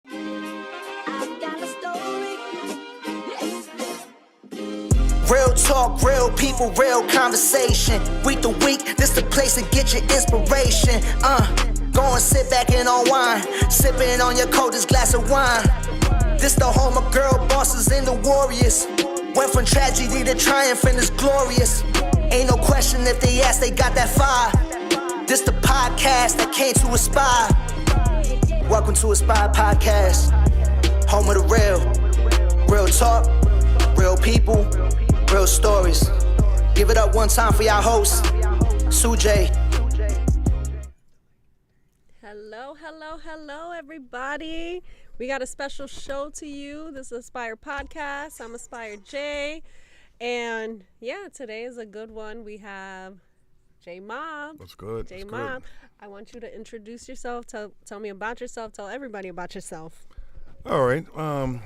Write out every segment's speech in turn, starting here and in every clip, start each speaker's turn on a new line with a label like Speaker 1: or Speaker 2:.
Speaker 1: Real talk, real people, real conversation. Week to week, this the place to get your inspiration. Go and sit back and unwind, sipping on your coldest glass of wine. This the home of girl bosses and the warriors. Went from tragedy to triumph and it's glorious. Ain't no question if they ask, they got that fire. This the podcast that came to Aspire. Welcome to Aspire Podcast, home of the real. Real talk, real people, real stories. Give it up one time for y'all hosts, Sujay.
Speaker 2: Hello, everybody. We got a special show to you. This is Aspire Podcast. I'm Aspire J. And yeah, today is a good one. We have J Mob.
Speaker 3: That's good.
Speaker 2: J Mob. I want you to introduce yourself. Tell me about yourself. Tell everybody about yourself.
Speaker 3: All right. I'm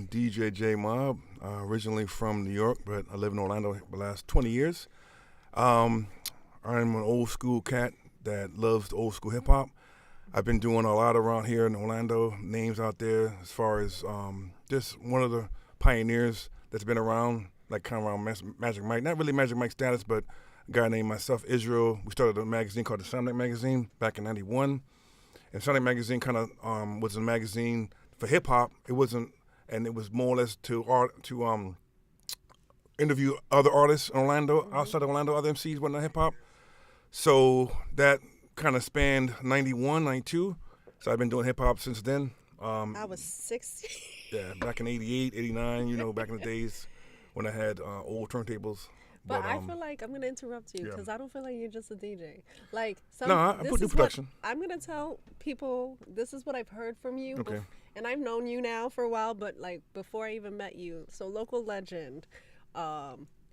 Speaker 3: DJ J Mob, originally from New York, but I live in Orlando the last 20 years. I'm an old school cat that loves the old school hip hop. I've been doing a lot around here in Orlando, names out there as far as just one of the pioneers that's been around, like kind of around Magic Mike. Not really Magic Mike status, but a guy named myself, Israel. We started a magazine called the Sonic Magazine back in '91. And Sonic Magazine kind of was a magazine for hip hop. It wasn't, and it was more or less to interview other artists in Orlando, outside of Orlando, other MCs wasn't hip hop. So that kind of spanned 91, 92. So I've been doing hip hop since then.
Speaker 2: I was 16.
Speaker 3: Yeah, back in 88, 89, back in the days when I had old turntables.
Speaker 2: But I feel like I'm going to interrupt you because I don't feel like you're just a DJ. Like,
Speaker 3: I put new production.
Speaker 2: I'm going to tell people, this is what I've heard from you.
Speaker 3: Okay.
Speaker 2: And I've known you now for a while, but like before I even met you. So local legend,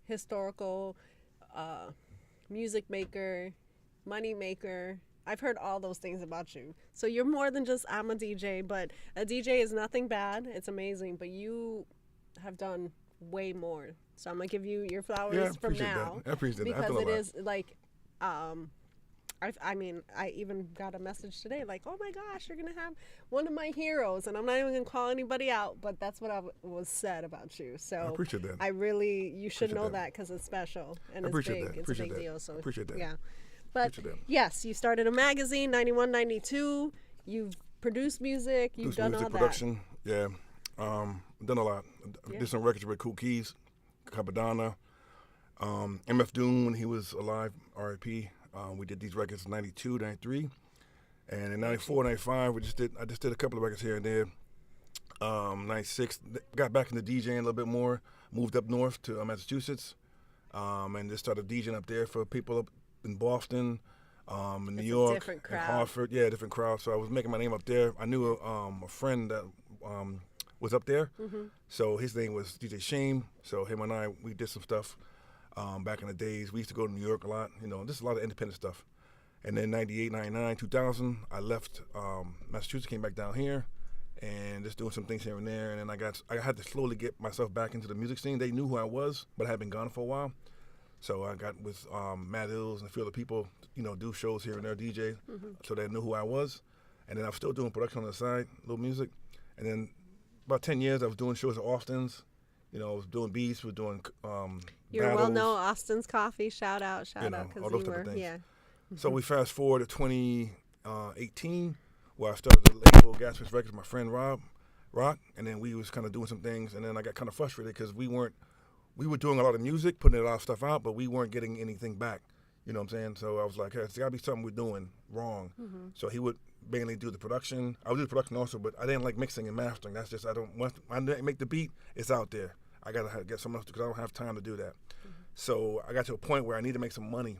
Speaker 2: historical, music maker, money maker. I've heard all those things about you. So you're more than just I'm a DJ, but a DJ is nothing bad. It's amazing, but you have done way more. So I'm gonna give you your flowers from now.
Speaker 3: I appreciate that.
Speaker 2: Because it is like, I mean, I even got a message today like, oh my gosh, you're gonna have one of my heroes, and I'm not even gonna call anybody out, but that's what was said about you. So
Speaker 3: I appreciate that.
Speaker 2: You should know that because it's special and it's big.
Speaker 3: That.
Speaker 2: It's a big deal. So
Speaker 3: appreciate that.
Speaker 2: Yeah. But yes, you started a magazine, 91, 92. You've produced music. You've done all that.
Speaker 3: Production, yeah. Done a lot. Did some records with Cool Keys, Capadonna, MF Doom when he was alive, R.I.P. We did these records in 92, 93. And in 94, 95, I just did a couple of records here and there. 96, got back into DJing a little bit more, moved up north to Massachusetts, and just started DJing up there for people up in Boston, in New York, and Hartford. Yeah, different crowd. So I was making my name up there. I knew a friend that was up there. Mm-hmm. So his name was DJ Shame. So him and I, we did some stuff back in the days. We used to go to New York a lot. Just a lot of independent stuff. And then 98, 99, 2000, I left Massachusetts, came back down here, and just doing some things here and there. And then I had to slowly get myself back into the music scene. They knew who I was, but I had been gone for a while. So I got with Matt Hills and a few other people, do shows here and there, DJ, so they knew who I was. And then I was still doing production on the side, little music. And then about 10 years, I was doing shows at Austin's. I was doing beats, was doing
Speaker 2: You're well known, Austin's Coffee, shout out, because
Speaker 3: all those type of things.
Speaker 2: Yeah.
Speaker 3: So we fast forward to 2018, where I started the label Gaspas Records with my friend Rock, and then we was kind of doing some things, and then I got kind of frustrated because we were doing a lot of music, putting a lot of stuff out, but we weren't getting anything back. You know what I'm saying? So I was like, hey, it's got to be something we're doing wrong. Mm-hmm. So he would mainly do the production. I would do the production also, but I didn't like mixing and mastering. That's just, when I make the beat, it's out there. I got to get someone else because I don't have time to do that. Mm-hmm. So I got to a point where I need to make some money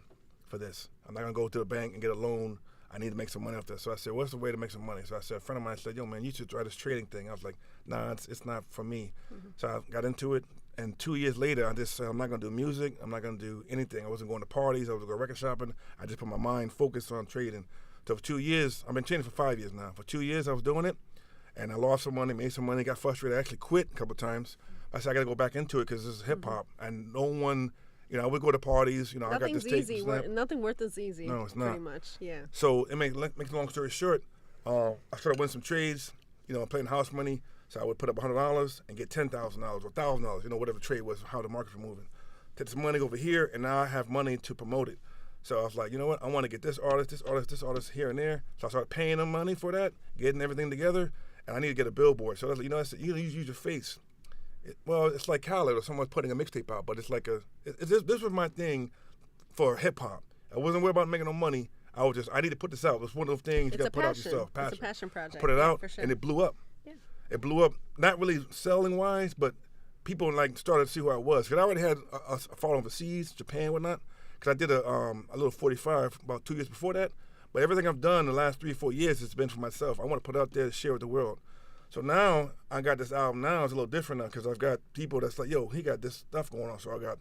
Speaker 3: for this. I'm not going to go to the bank and get a loan. I need to make some money off this. So I said, what's the way to make some money? So I said, a friend of mine said, yo, man, you should try this trading thing. I was like, nah, it's not for me. Mm-hmm. So I got into it. And 2 years later, I just said, I'm not going to do music. I'm not going to do anything. I wasn't going to parties. I was going record shopping. I just put my mind focused on trading. So for 2 years, I've been trading for 5 years now. For 2 years, I was doing it. And I lost some money, made some money, got frustrated. I actually quit a couple of times. I said, I got to go back into it because this is hip-hop. Mm-hmm. And no one, I would go to parties. I got this tape.
Speaker 2: Nothing worth is easy.
Speaker 3: No, it's not.
Speaker 2: Pretty much, yeah.
Speaker 3: So it make a long story short, I started winning some trades. playing house money. So I would put up $100 and get $10,000 or $1,000, whatever the trade was, how the markets were moving. Take this money over here, and now I have money to promote it. So I was like, you know what? I want to get this artist here and there. So I started paying them money for that, getting everything together, and I need to get a billboard. So that's like, you use your face. It's like Khaled or someone's putting a mixtape out, but it's like this was my thing for hip hop. I wasn't worried about making no money. I need to put this out. It's one of those things you got to put out yourself.
Speaker 2: Passion. It's a passion project.
Speaker 3: I put it out,
Speaker 2: for sure.
Speaker 3: and it blew up.
Speaker 2: Yeah.
Speaker 3: It blew up, not really selling wise, but people started to see who I was. Because I already had a following overseas, Japan, whatnot. Because I did a little 45 about 2 years before that. But everything I've done the last 3 or 4 years has been for myself. I want to put it out there to share with the world. So now I got this album now. It's a little different now because I've got people that's like, yo, he got this stuff going on. So I got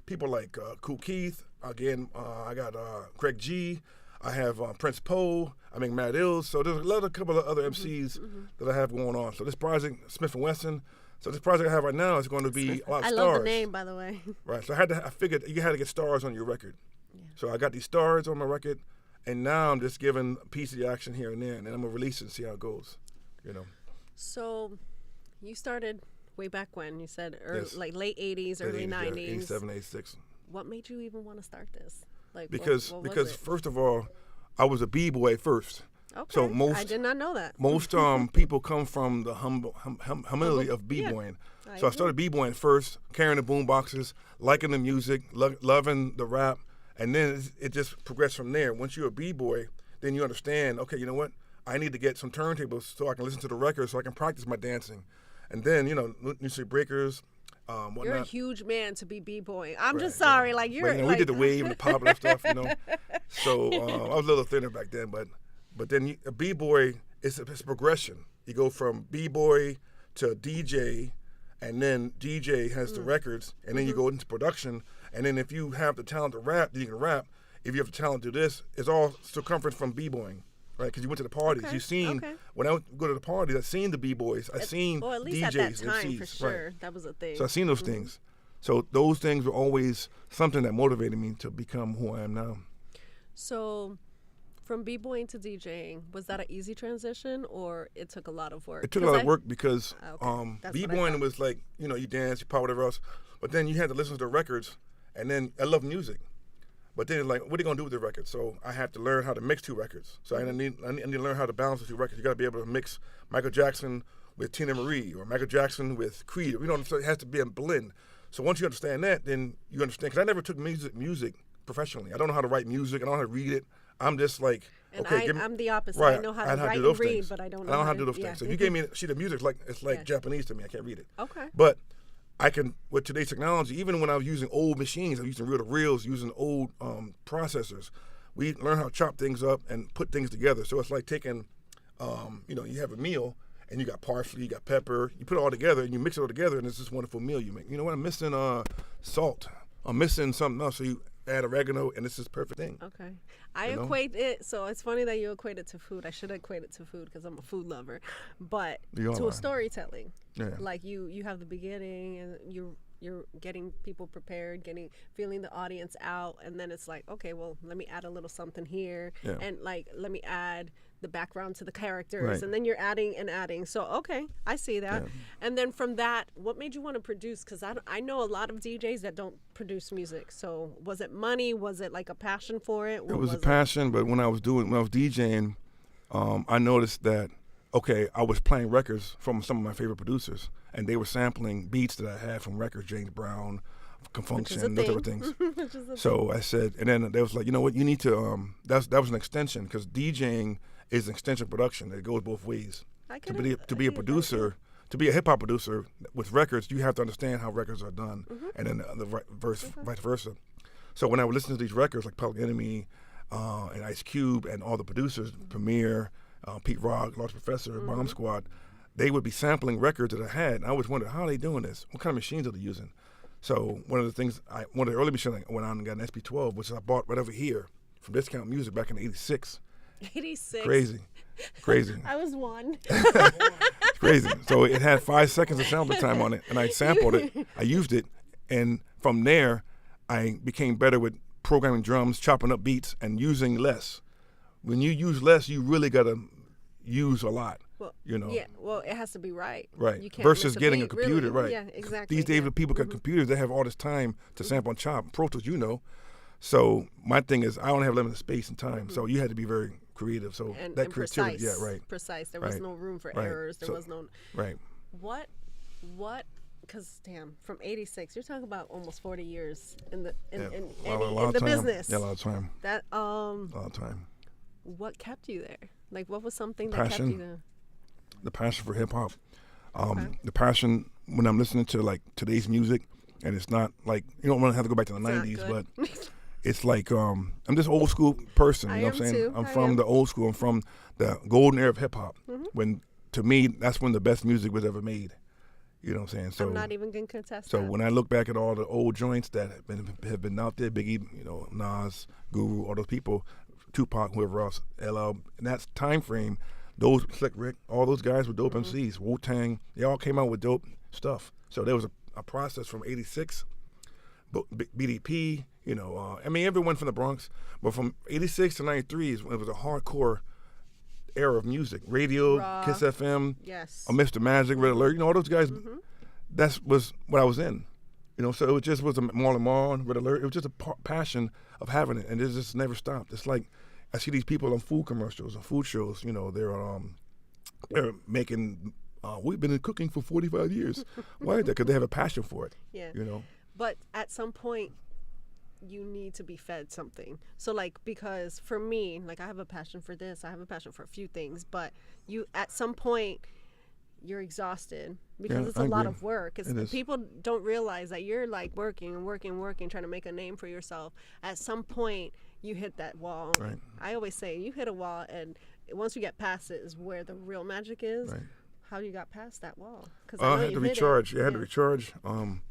Speaker 3: people like Kool Keith. Again, I got Greg G. I have Prince Poe. I make Mad Ills. So there's a couple of other MCs that I have going on. So this project, Smith & Wesson. So this project I have right now is going to be a lot of stars.
Speaker 2: I love the name, by the way.
Speaker 3: Right. So I figured you had to get stars on your record. Yeah. So I got these stars on my record, and now I'm just giving a piece of the action here and there, and then I'm going to release it and see how it goes.
Speaker 2: So you started way back when. You said
Speaker 3: yes.
Speaker 2: like late 80s, early 90s.
Speaker 3: Yeah, 87, 86.
Speaker 2: What made you even want to start this?
Speaker 3: Because first of all, I was a b-boy first.
Speaker 2: Okay.
Speaker 3: So
Speaker 2: I did not know that.
Speaker 3: Most people come from the humility of b-boying.
Speaker 2: Yeah,
Speaker 3: So I started b-boying first, carrying the boom boxes, liking the music, loving the rap, and then it just progressed from there. Once you're a b-boy, then you understand, okay, you know what? I need to get some turntables so I can listen to the records so I can practice my dancing. And then, music breakers, whatnot.
Speaker 2: You're a huge man to be b-boying. I'm just sorry, like you're.
Speaker 3: We did the wave and the popular stuff, So I was a little thinner back then, but then a b-boy it's progression. You go from b-boy to DJ, and then DJ has the records, and then you go into production. And then if you have the talent to rap, then you can rap. If you have the talent to do this, it's all circumference from b-boying. Right, because you went to the parties.
Speaker 2: Okay.
Speaker 3: You've seen, when I go to the parties, I've seen the b-boys. I've seen
Speaker 2: at least
Speaker 3: DJs
Speaker 2: at that time,
Speaker 3: MCs.
Speaker 2: for sure.
Speaker 3: Right.
Speaker 2: That was a thing.
Speaker 3: So I've seen those things. So those things were always something that motivated me to become who I am now.
Speaker 2: So from b-boying to DJing, was that an easy transition or it took a lot of work?
Speaker 3: It took a lot of work because
Speaker 2: b-boying
Speaker 3: was like, you dance, you pop, whatever else. But then you had to listen to the records, and then I love music. But then, what are you going to do with the records? So I had to learn how to mix two records. So I need to learn how to balance the two records. You got to be able to mix Michael Jackson with Tina Marie or Michael Jackson with Creed. So it has to be a blend. So once you understand that, then you understand. Because I never took music professionally. I don't know how to write music. I don't know how to read it. I'm just like,
Speaker 2: I'm the opposite.
Speaker 3: Right,
Speaker 2: I know how to write and read, but I don't know
Speaker 3: how to do those things. So if you gave me a sheet of music, it's like Japanese to me. I can't read it.
Speaker 2: Okay.
Speaker 3: But I can, with today's technology, even when I was using old machines, I was using reel-to-reels, using old processors, we learn how to chop things up and put things together. So it's like taking, you have a meal, and you got parsley, you got pepper, you put it all together, and you mix it all together, and it's this wonderful meal you make. You know what, I'm missing salt. I'm missing something else, so you add oregano, and it's this perfect thing.
Speaker 2: Okay. I equate it, so it's funny that you equate it to food. I should equate it to food because I'm a food lover. But to a storytelling. Yeah. Like you have the beginning, and you're getting people prepared, feeling the audience out, and then it's like, okay, well, let me add a little something here, and let me add the background to the characters, and then you're adding. So okay, I see that. And then from that, what made you want to produce? Because I know a lot of DJs that don't produce music. So was it money? Was it like a passion for it?
Speaker 3: It was a passion, but when I was DJing, I noticed that I was playing records from some of my favorite producers, and they were sampling beats that I had from records, James Brown, Function, those type of things. So I said, and then they was like, you know what, you need to, that was an extension, because DJing is an extension production. It goes both ways. To be a producer, to be a hip-hop producer with records, you have to understand how records are done, and then vice versa. So when I would listen to these records, like Public Enemy and Ice Cube and all the producers, Premier, Pete Rock, Large Professor, Bomb Squad, they would be sampling records that I had. And I always wondered, how are they doing this? What kind of machines are they using? So one of the early machines I went on and got an SP12, which I bought right over here from Discount Music back in '86.
Speaker 2: 86.
Speaker 3: Crazy.
Speaker 2: I was one.
Speaker 3: Crazy. So it had 5 seconds of sample time on it, and I sampled it. I used it, and from there, I became better with programming drums, chopping up beats, and using less. When you use less, you really got to use a lot.
Speaker 2: Well,
Speaker 3: you know.
Speaker 2: Yeah, well, it has to be right.
Speaker 3: Right.
Speaker 2: You can't
Speaker 3: Versus
Speaker 2: miss
Speaker 3: getting a
Speaker 2: beat,
Speaker 3: computer,
Speaker 2: really.
Speaker 3: right.
Speaker 2: Yeah, exactly.
Speaker 3: These days,
Speaker 2: yeah.
Speaker 3: the people got computers, they have all this time to sample and chop. Pro Tools, you know. So my thing is, I don't have limited space and time. So you had to be very creative. So that
Speaker 2: and
Speaker 3: creativity,
Speaker 2: precise.
Speaker 3: yeah, right.
Speaker 2: Precise. There was
Speaker 3: Right.
Speaker 2: no room for
Speaker 3: Right.
Speaker 2: errors. There
Speaker 3: So-
Speaker 2: was no.
Speaker 3: Right.
Speaker 2: What? Because damn, from '86, you're talking about almost 40 years in the
Speaker 3: Yeah,
Speaker 2: in
Speaker 3: a lot of
Speaker 2: the
Speaker 3: time.
Speaker 2: business.
Speaker 3: Yeah, a lot of time.
Speaker 2: That
Speaker 3: A lot of time.
Speaker 2: what kept you there? Like, what was something that
Speaker 3: Passion.
Speaker 2: kept you there?
Speaker 3: The passion for hip hop.
Speaker 2: Okay.
Speaker 3: The passion when I'm listening to like today's music, and it's not like you don't want to have to go back to the
Speaker 2: It's not
Speaker 3: '90s,
Speaker 2: good.
Speaker 3: but it's like I'm just old school person. You
Speaker 2: I
Speaker 3: know what I'm
Speaker 2: am
Speaker 3: saying?
Speaker 2: too.
Speaker 3: I'm
Speaker 2: I
Speaker 3: from
Speaker 2: am.
Speaker 3: the old school. I'm from the golden era of hip hop.
Speaker 2: Mm-hmm.
Speaker 3: When to me, that's when the best music was ever made. You know what I'm saying? So
Speaker 2: I'm not even gonna contest
Speaker 3: So
Speaker 2: that.
Speaker 3: when I look back at all the old joints that have been out there, Biggie, you know, Nas, Guru, all those people, Tupac, whoever else, LL, in that time frame, those Slick Rick, all those guys were dope MCs. Wu-Tang, they all came out with dope stuff. So there was a process from '86, BDP, you know, I mean everyone from the Bronx, but from '86 to '93 it was a hardcore era of music. Radio,
Speaker 2: Raw.
Speaker 3: Kiss FM,
Speaker 2: Yes.
Speaker 3: Mr. Magic, Red Alert, you know, all those guys, that was what I was in. You know, so it just was a Marlon Marl, Red Alert. It was just a passion of having it, and it just never stopped. It's like I see these people on food commercials and food shows, you know, they're making, we've been in cooking for 45 years. Why is that? Because they have a passion for it,
Speaker 2: Yeah.
Speaker 3: you know.
Speaker 2: But at some point, you need to be fed something. So like, because for me, like I have a passion for this, I have a passion for a few things, but you, at some point, you're exhausted because
Speaker 3: Yeah,
Speaker 2: it's
Speaker 3: I
Speaker 2: a lot
Speaker 3: agree.
Speaker 2: of work.
Speaker 3: It is.
Speaker 2: People don't realize that you're like working and working, trying to make a name for yourself. At some point, you hit that wall.
Speaker 3: Right.
Speaker 2: I always say you hit a wall, and once you get past it is where the real magic is.
Speaker 3: Right.
Speaker 2: How you got past that wall? Because
Speaker 3: I had to recharge. I had to recharge.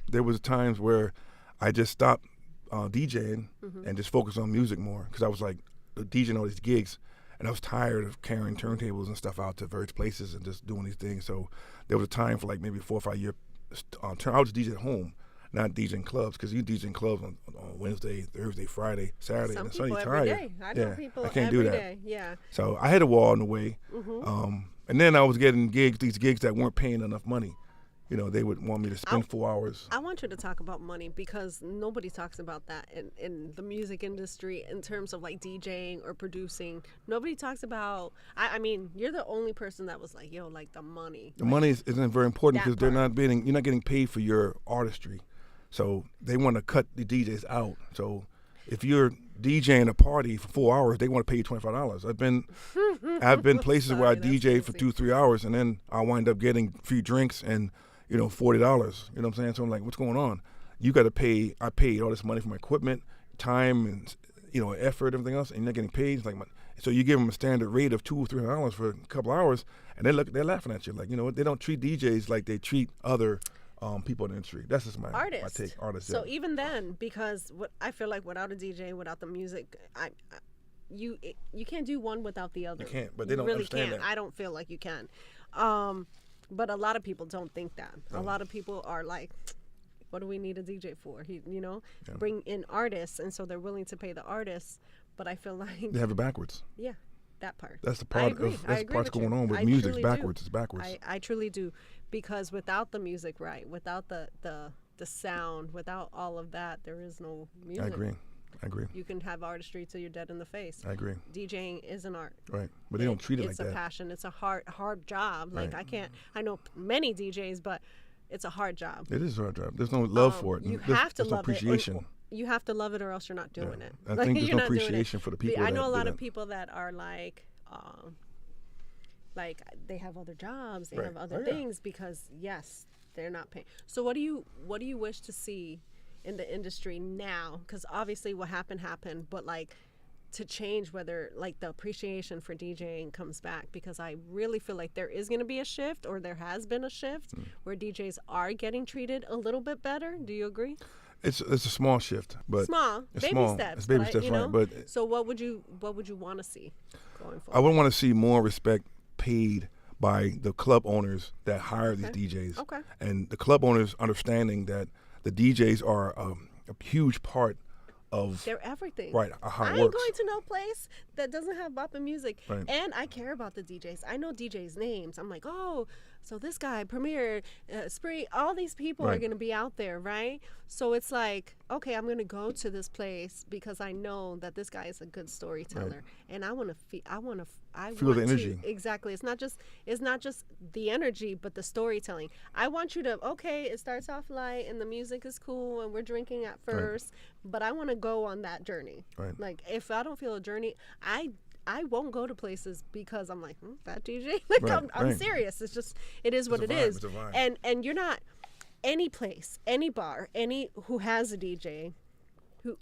Speaker 3: There was times where I just stopped DJing and just focused on music more because I was like DJing all these gigs, and I was tired of carrying turntables and stuff out to various places and just doing these things. So there was a time for like maybe 4 or 5 years. I was DJ at home, not DJing clubs, because you DJing clubs on Wednesday, Thursday, Friday, Saturday,
Speaker 2: Some
Speaker 3: and
Speaker 2: people
Speaker 3: Sunday.
Speaker 2: every
Speaker 3: Tired.
Speaker 2: day. I know people
Speaker 3: I can't
Speaker 2: every
Speaker 3: do that.
Speaker 2: day. Yeah.
Speaker 3: So I had a wall in the way, and then I was getting these gigs that weren't paying enough money. You know, they would want me to spend 4 hours.
Speaker 2: I want you to talk about money because nobody talks about that in the music industry in terms of like DJing or producing. Nobody talks about, I mean, you're the only person that was like, yo, like the money.
Speaker 3: The money isn't very important
Speaker 2: that
Speaker 3: because
Speaker 2: part.
Speaker 3: you're not getting paid for your artistry. So they want to cut the DJs out. So if you're DJing a party for 4 hours, they want to pay you $25. I've been places where I
Speaker 2: Sorry, that's
Speaker 3: DJ for
Speaker 2: crazy.
Speaker 3: 2-3 hours, and then I wind up getting free drinks and $40. You know what I'm saying? So I'm like, what's going on? You got to pay. I paid all this money for my equipment, time, and effort, everything else, and you're not getting paid. It's like so you give them a standard rate of $200 or $300 for a couple hours, and they're laughing at you like they don't treat DJs like they treat other people in the industry. That's just my
Speaker 2: Artists.
Speaker 3: take. Artists.
Speaker 2: So
Speaker 3: yeah.
Speaker 2: even then, because I feel like without a DJ, without the music, you can't do one without the other.
Speaker 3: You can't, but they
Speaker 2: You
Speaker 3: don't
Speaker 2: really
Speaker 3: understand
Speaker 2: can't.
Speaker 3: that.
Speaker 2: I don't feel like you can. But a lot of people don't think that. A lot of people are like, what do we need a DJ for? Bring in artists, and so they're willing to pay the artists. But I feel like,
Speaker 3: They have it backwards.
Speaker 2: yeah, that part.
Speaker 3: That's the
Speaker 2: I
Speaker 3: part
Speaker 2: agree.
Speaker 3: of
Speaker 2: I
Speaker 3: that's the
Speaker 2: agree
Speaker 3: part's
Speaker 2: with you.
Speaker 3: going on with
Speaker 2: I
Speaker 3: music.
Speaker 2: truly
Speaker 3: It's
Speaker 2: do.
Speaker 3: backwards. It's backwards.
Speaker 2: I truly do, because without the music, right, without the sound, without all of that, there is no music.
Speaker 3: I agree.
Speaker 2: You can have artistry till you're dead in the face.
Speaker 3: I agree.
Speaker 2: DJing is an art.
Speaker 3: Right. But they don't treat it like
Speaker 2: It's a
Speaker 3: that.
Speaker 2: passion. It's a hard job. Like
Speaker 3: Right.
Speaker 2: I know many DJs, but it's a hard job.
Speaker 3: It is a hard job. There's no love for it.
Speaker 2: You
Speaker 3: There's-
Speaker 2: have to
Speaker 3: there's no
Speaker 2: love it.
Speaker 3: appreciation.
Speaker 2: You have to love it, or else you're not doing it.
Speaker 3: I think there's
Speaker 2: you're
Speaker 3: no
Speaker 2: not doing it.
Speaker 3: appreciation for the people
Speaker 2: I know
Speaker 3: that
Speaker 2: a lot
Speaker 3: do
Speaker 2: of
Speaker 3: that.
Speaker 2: people that are like they have other jobs, they
Speaker 3: Right.
Speaker 2: have other
Speaker 3: Oh, yeah.
Speaker 2: things because yes, they're not paying. So what do you wish to see in the industry now? Because obviously what happened, but like to change, whether like the appreciation for DJing comes back, because I really feel like there is going to be a shift, or there has been a shift where DJs are getting treated a little bit better. Do you agree?
Speaker 3: It's a small shift, but
Speaker 2: Small,
Speaker 3: it's
Speaker 2: baby
Speaker 3: small.
Speaker 2: steps.
Speaker 3: It's baby
Speaker 2: but
Speaker 3: steps,
Speaker 2: you know,
Speaker 3: right? But
Speaker 2: so what would you want to see going forward?
Speaker 3: I would want to see more respect paid by the club owners that hire these DJs.
Speaker 2: Okay.
Speaker 3: And the club owners understanding that the DJs are a huge part of
Speaker 2: they're everything.
Speaker 3: right how
Speaker 2: I
Speaker 3: it
Speaker 2: ain't
Speaker 3: works.
Speaker 2: going to no place that doesn't have bopping music.
Speaker 3: Right.
Speaker 2: And I care about the DJs. I know DJs' names. I'm like, oh, so this guy, Premier, Spree, all these people are
Speaker 3: Right.
Speaker 2: going to be out there, right? So it's like, okay, I'm going to go to this place because I know that this guy is a good storyteller,
Speaker 3: Right.
Speaker 2: and I want to feel
Speaker 3: the energy.
Speaker 2: Exactly. It's not just the energy, but the storytelling. I want you to, okay, it starts off light and the music is cool and we're drinking at first, but I want to go on that journey.
Speaker 3: Right.
Speaker 2: Like if I don't feel a journey, I won't go to places because I'm like, that DJ. Like
Speaker 3: Right,
Speaker 2: I'm
Speaker 3: right.
Speaker 2: serious. It's just it is what
Speaker 3: It's
Speaker 2: it
Speaker 3: a vibe,
Speaker 2: is.
Speaker 3: it's a vibe.
Speaker 2: And you're not any place, any bar, any who has a DJ who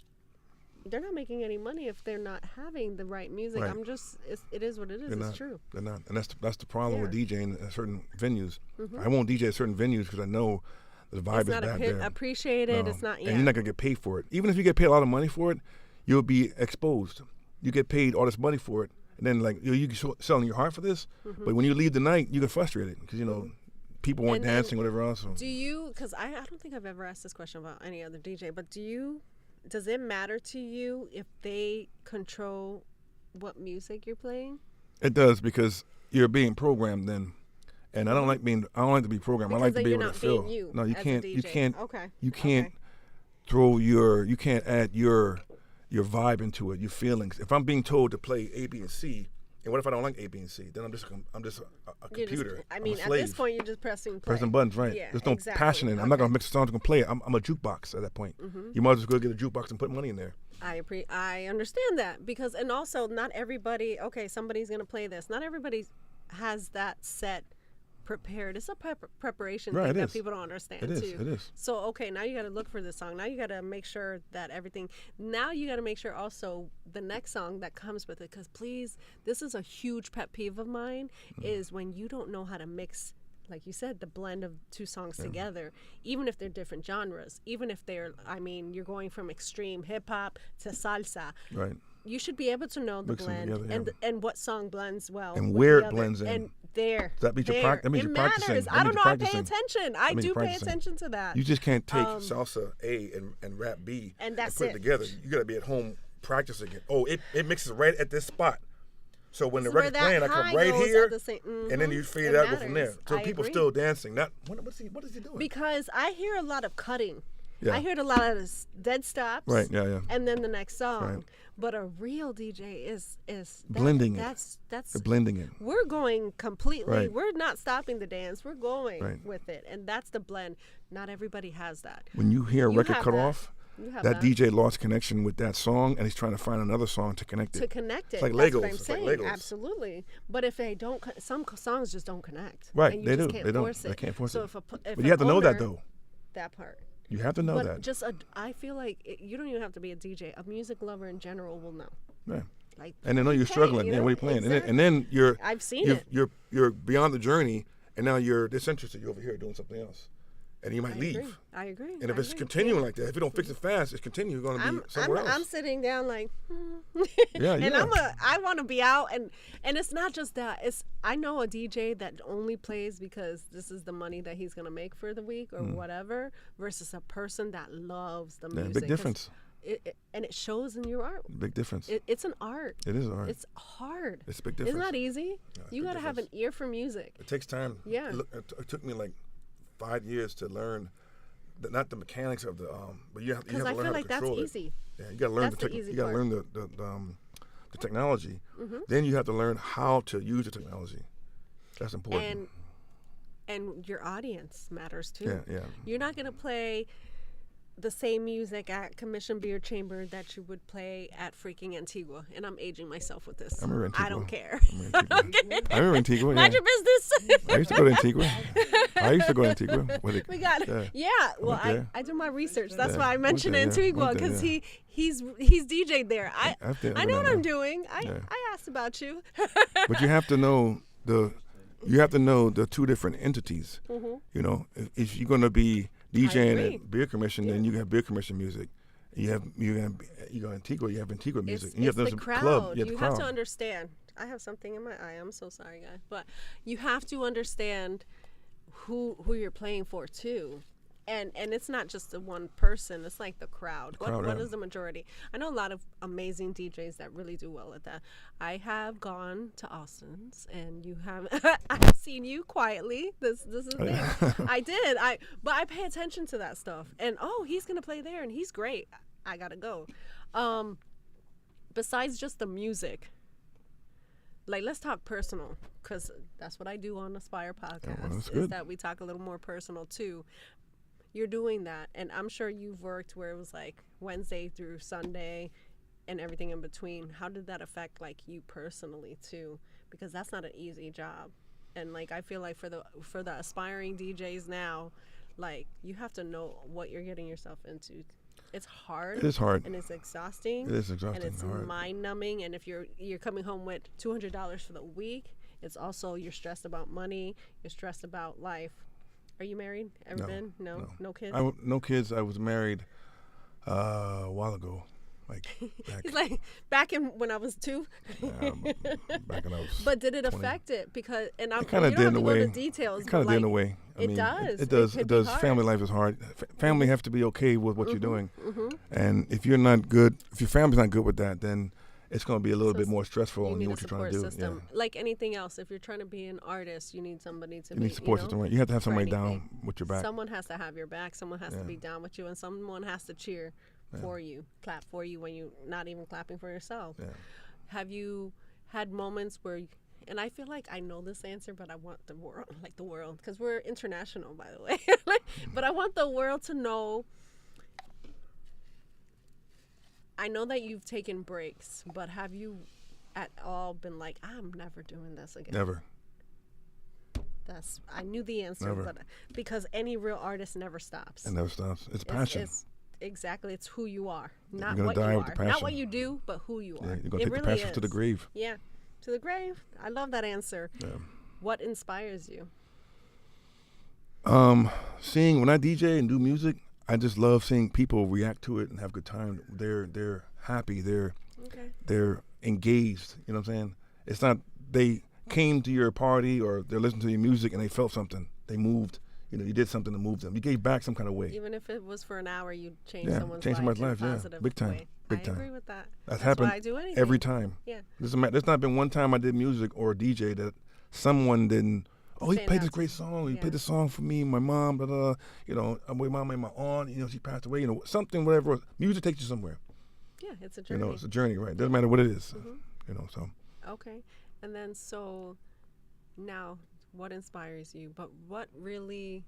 Speaker 2: they're not making any money if they're not having the right music.
Speaker 3: Right.
Speaker 2: I'm just it is what it is.
Speaker 3: They're
Speaker 2: It's
Speaker 3: not,
Speaker 2: true.
Speaker 3: They're not, and that's the problem with
Speaker 2: Yeah.
Speaker 3: DJing at certain venues. I won't DJ at certain venues because I know the vibe
Speaker 2: It's
Speaker 3: is
Speaker 2: not
Speaker 3: bad there.
Speaker 2: appreciated.
Speaker 3: No.
Speaker 2: It's not. Yeah.
Speaker 3: And you're not gonna get paid for it. Even if you get paid a lot of money for it, you'll be exposed. You get paid all this money for it, and then like you selling your heart for this. But when you leave the night, you get frustrated because people weren't
Speaker 2: And then
Speaker 3: dancing, whatever else. So.
Speaker 2: Do you? Because I don't think I've ever asked this question about any other DJ. But does it matter to you if they control what music you're playing?
Speaker 3: It does because you're being programmed then, and I don't like to be programmed.
Speaker 2: Because
Speaker 3: I like to
Speaker 2: then
Speaker 3: be
Speaker 2: you're
Speaker 3: able
Speaker 2: not
Speaker 3: to feel.
Speaker 2: being you
Speaker 3: No, you
Speaker 2: as a
Speaker 3: can't. You
Speaker 2: DJ.
Speaker 3: can't.
Speaker 2: Okay.
Speaker 3: You can't you can't add your vibe into it, your feelings. If I'm being told to play A, B, and C, and what if I don't like A, B, and C? Then I'm just a
Speaker 2: You're
Speaker 3: computer.
Speaker 2: just, I
Speaker 3: I'm
Speaker 2: mean,
Speaker 3: a
Speaker 2: at
Speaker 3: slave.
Speaker 2: this point, you're just pressing play.
Speaker 3: Pressing buttons, right?
Speaker 2: Yeah,
Speaker 3: There's no
Speaker 2: exactly.
Speaker 3: passion in it. I'm not gonna
Speaker 2: Okay.
Speaker 3: mix a song to play it. I'm a jukebox at that point. You might as well go get a jukebox and put money in there.
Speaker 2: I understand that because, and also not everybody. Okay, somebody's gonna play this. Not everybody has that set prepared. It's a preparation
Speaker 3: Right,
Speaker 2: thing
Speaker 3: it
Speaker 2: that
Speaker 3: is.
Speaker 2: people don't understand
Speaker 3: It is,
Speaker 2: too.
Speaker 3: it is.
Speaker 2: So okay, now you got to look for this song. Now you got to make sure that everything. Now you got to make sure also the next song that comes with it. Because please, this is a huge pet peeve of mine. Is when you don't know how to mix. Like you said, the blend of two songs together, even if they're different genres, even if they're, I mean, you're going from extreme hip hop to salsa.
Speaker 3: Right.
Speaker 2: You should be able to know the
Speaker 3: Mix them
Speaker 2: blend
Speaker 3: together,
Speaker 2: and what song blends well
Speaker 3: And
Speaker 2: with
Speaker 3: where
Speaker 2: the
Speaker 3: it
Speaker 2: other.
Speaker 3: blends in.
Speaker 2: And there,
Speaker 3: That means you're
Speaker 2: there.
Speaker 3: that means
Speaker 2: it
Speaker 3: you're
Speaker 2: matters.
Speaker 3: practicing. That
Speaker 2: I don't
Speaker 3: means
Speaker 2: know.
Speaker 3: you're
Speaker 2: I pay
Speaker 3: practicing.
Speaker 2: attention.
Speaker 3: That
Speaker 2: I
Speaker 3: means
Speaker 2: do
Speaker 3: you're
Speaker 2: pay
Speaker 3: practicing.
Speaker 2: attention to that.
Speaker 3: You just can't take salsa A and rap B
Speaker 2: And that's
Speaker 3: put it
Speaker 2: it.
Speaker 3: together. You gotta be at home practicing it. Oh, it mixes right at this spot. So when
Speaker 2: This
Speaker 3: the
Speaker 2: is where
Speaker 3: record's playing, I
Speaker 2: that
Speaker 3: come
Speaker 2: high
Speaker 3: right
Speaker 2: goes
Speaker 3: here,
Speaker 2: at the same-
Speaker 3: and then you
Speaker 2: Mhm.
Speaker 3: fade
Speaker 2: It
Speaker 3: it out, go from there.
Speaker 2: matters.
Speaker 3: So
Speaker 2: I
Speaker 3: people
Speaker 2: agree.
Speaker 3: still dancing. What is he doing?
Speaker 2: Because I hear a lot of cutting.
Speaker 3: Yeah.
Speaker 2: I heard a lot of dead stops.
Speaker 3: Right, yeah.
Speaker 2: And then the next song.
Speaker 3: Right.
Speaker 2: But a real DJ is that,
Speaker 3: Blending it.
Speaker 2: That's
Speaker 3: They're blending it.
Speaker 2: we're going completely.
Speaker 3: Right.
Speaker 2: We're not stopping the dance. We're going
Speaker 3: Right.
Speaker 2: with it, and that's the blend. Not everybody has that.
Speaker 3: When you hear a
Speaker 2: You
Speaker 3: record
Speaker 2: have
Speaker 3: cut
Speaker 2: that.
Speaker 3: off,
Speaker 2: You have
Speaker 3: that DJ lost connection with that song, and he's trying to find another song to connect it.
Speaker 2: to connect it.
Speaker 3: It's like
Speaker 2: That's
Speaker 3: Legos.
Speaker 2: what I'm
Speaker 3: It's like
Speaker 2: saying.
Speaker 3: Legos.
Speaker 2: Absolutely. But if they don't, some songs just don't connect.
Speaker 3: Right,
Speaker 2: And you
Speaker 3: they
Speaker 2: just
Speaker 3: do.
Speaker 2: Can't
Speaker 3: They don't.
Speaker 2: force it.
Speaker 3: They can't force
Speaker 2: so
Speaker 3: it.
Speaker 2: If
Speaker 3: But you have to know that
Speaker 2: owner-
Speaker 3: though.
Speaker 2: That part.
Speaker 3: You have to know
Speaker 2: But
Speaker 3: that.
Speaker 2: just I feel like you don't even have to be a DJ. A music lover in general will know.
Speaker 3: Yeah.
Speaker 2: Like,
Speaker 3: And they know you're
Speaker 2: hey,
Speaker 3: struggling.
Speaker 2: you
Speaker 3: Yeah,
Speaker 2: know?
Speaker 3: what are you playing?
Speaker 2: Exactly.
Speaker 3: And then you're
Speaker 2: I've seen
Speaker 3: you're,
Speaker 2: it.
Speaker 3: You're beyond the journey, and now you're disinterested. You're over here doing something else, and you might
Speaker 2: I
Speaker 3: leave.
Speaker 2: agree. I agree.
Speaker 3: And if
Speaker 2: I
Speaker 3: it's
Speaker 2: agree.
Speaker 3: continuing like that, if you don't fix it fast, it's continuing. You're going to be somewhere else.
Speaker 2: I'm sitting down like,
Speaker 3: Yeah,
Speaker 2: and
Speaker 3: yeah.
Speaker 2: I want to be out, and it's not just that. It's I know a DJ that only plays because this is the money that he's gonna make for the week or whatever, versus a person that loves the
Speaker 3: Mm. Yeah,
Speaker 2: music.
Speaker 3: big
Speaker 2: 'Cause
Speaker 3: difference.
Speaker 2: And it shows in your art.
Speaker 3: Big difference.
Speaker 2: It's an art.
Speaker 3: It is art.
Speaker 2: It's hard.
Speaker 3: It's a big
Speaker 2: It's
Speaker 3: difference.
Speaker 2: not easy.
Speaker 3: it's
Speaker 2: You
Speaker 3: big
Speaker 2: gotta have an
Speaker 3: difference.
Speaker 2: ear for music.
Speaker 3: It takes time.
Speaker 2: Yeah.
Speaker 3: It took me like 5 years to learn, not the mechanics of the but you have to
Speaker 2: Because I
Speaker 3: learn
Speaker 2: feel
Speaker 3: how
Speaker 2: like
Speaker 3: to
Speaker 2: that's
Speaker 3: control it.
Speaker 2: easy.
Speaker 3: Yeah, you got to learn
Speaker 2: That's the easy
Speaker 3: you got to
Speaker 2: part.
Speaker 3: learn the technology.
Speaker 2: Mm-hmm.
Speaker 3: Then you have to learn how to use the technology. That's important.
Speaker 2: And your audience matters too.
Speaker 3: Yeah, yeah.
Speaker 2: You're not gonna play the same music at Commission Beer Chamber that you would play at freaking Antigua. And I'm aging myself with this.
Speaker 3: I remember Antigua.
Speaker 2: I don't care.
Speaker 3: I remember Antigua.
Speaker 2: Mind
Speaker 3: Yeah.
Speaker 2: your business.
Speaker 3: I used to go to Antigua. I used to go to Antigua.
Speaker 2: We got it. Yeah. Well,
Speaker 3: went there.
Speaker 2: I do my research. That's
Speaker 3: Yeah,
Speaker 2: why I
Speaker 3: went
Speaker 2: mentioned
Speaker 3: there, yeah,
Speaker 2: Antigua
Speaker 3: went there,
Speaker 2: because
Speaker 3: yeah.
Speaker 2: he's DJ'd there. I
Speaker 3: I've
Speaker 2: know what
Speaker 3: been
Speaker 2: I'm
Speaker 3: there.
Speaker 2: doing.
Speaker 3: Yeah.
Speaker 2: I asked about you.
Speaker 3: But you have to know the two different entities.
Speaker 2: Mm-hmm.
Speaker 3: You know, if you're going to be DJing
Speaker 2: agree.
Speaker 3: at Beer Commission, then you have Beer Commission music. You go Antigua, you have Antigua music.
Speaker 2: It's,
Speaker 3: and you
Speaker 2: it's
Speaker 3: have
Speaker 2: the
Speaker 3: some
Speaker 2: crowd.
Speaker 3: club.
Speaker 2: You
Speaker 3: the
Speaker 2: have to
Speaker 3: crowd.
Speaker 2: understand. I have something in my eye. I'm so sorry, guys. But you have to understand who you're playing for too. And it's not just the one person, it's like the crowd. What is the majority? I know a lot of amazing DJs that really do well at that. I have gone to Austin's, and you have I've seen you quietly. This is the thing. I did. But I pay attention to that stuff. And he's gonna play there and he's great. I gotta go. Besides just the music, like, let's talk personal, because that's what I do on Aspire podcast, is that we talk a little more personal too. You're doing that, and I'm sure you've worked where it was like Wednesday through Sunday and everything in between. How did that affect like you personally too? Because that's not an easy job. And like, I feel like for the aspiring DJs now, like, you have to know what you're getting yourself into. It's hard.
Speaker 3: It is hard.
Speaker 2: And it's exhausting.
Speaker 3: It is exhausting.
Speaker 2: And it's mind numbing. And if you're coming home with $200 for the week, it's also, you're stressed about money, you're stressed about life. Are you married? Ever been? No kids?
Speaker 3: No kids. I was married a while ago. Like back,
Speaker 2: he's like, back in when I was 2.
Speaker 3: Back when I was.
Speaker 2: But did it
Speaker 3: 20.
Speaker 2: affect it? Because, and I'm,
Speaker 3: it kind of did in a way.
Speaker 2: Details.
Speaker 3: It kind of did in a way.
Speaker 2: It does.
Speaker 3: It does.
Speaker 2: It
Speaker 3: does.
Speaker 2: hard.
Speaker 3: Family life is hard. Family have to be okay with what you're doing. And if you're not good, if your family's not good with that, then it's going to be a little bit more stressful on you what you're trying to do.
Speaker 2: System. Yeah. Like anything else, if you're trying to be an artist, you need somebody to.
Speaker 3: You need support system, right? You have to have somebody down with your back.
Speaker 2: Someone has to have your back. Someone has to be down with you, and someone has to cheer for you, clap for you when you're not even clapping for yourself. Yeah. Have you had moments where? And I feel like I know this answer, but I want the world, because we're international, by the way. But I want the world to know. I know that you've taken breaks, but have you at all been like, I'm never doing this again?
Speaker 3: Never.
Speaker 2: I knew the answer,
Speaker 3: never.
Speaker 2: But because any real artist never stops.
Speaker 3: It never stops. It's passion.
Speaker 2: Exactly. It's who you are, not
Speaker 3: you're
Speaker 2: what
Speaker 3: die
Speaker 2: you
Speaker 3: with
Speaker 2: are.
Speaker 3: The passion.
Speaker 2: Not what you do, but who you are.
Speaker 3: Yeah, you're going to take the passion to the grave.
Speaker 2: Yeah, to the grave. I love that answer.
Speaker 3: Yeah.
Speaker 2: What inspires you?
Speaker 3: Seeing when I DJ and do music, I just love seeing people react to it and have a good time. They're happy. They're engaged. You know what I'm saying? It's not they came to your party or they're listening to your music and they felt something. They moved. You know, you did something to move them. You gave back some kind of way.
Speaker 2: Even if it was for an hour, you changed someone's life.
Speaker 3: Yeah, big time.
Speaker 2: Way.
Speaker 3: Big time.
Speaker 2: I agree with that.
Speaker 3: That's happened
Speaker 2: why I do anything.
Speaker 3: every time.
Speaker 2: Yeah.
Speaker 3: There's not been one time I did music or a DJ that someone didn't. Oh, he played this great song. He played this song for me, my mom, blah, blah, blah. You know, I'm with my mom and my aunt. You know, she passed away. You know, something, whatever. Music takes you somewhere.
Speaker 2: Yeah, it's a journey.
Speaker 3: You know, it's a journey, right? Doesn't matter what it is. You know, so.
Speaker 2: Okay. And then, so now, what inspires you? But what really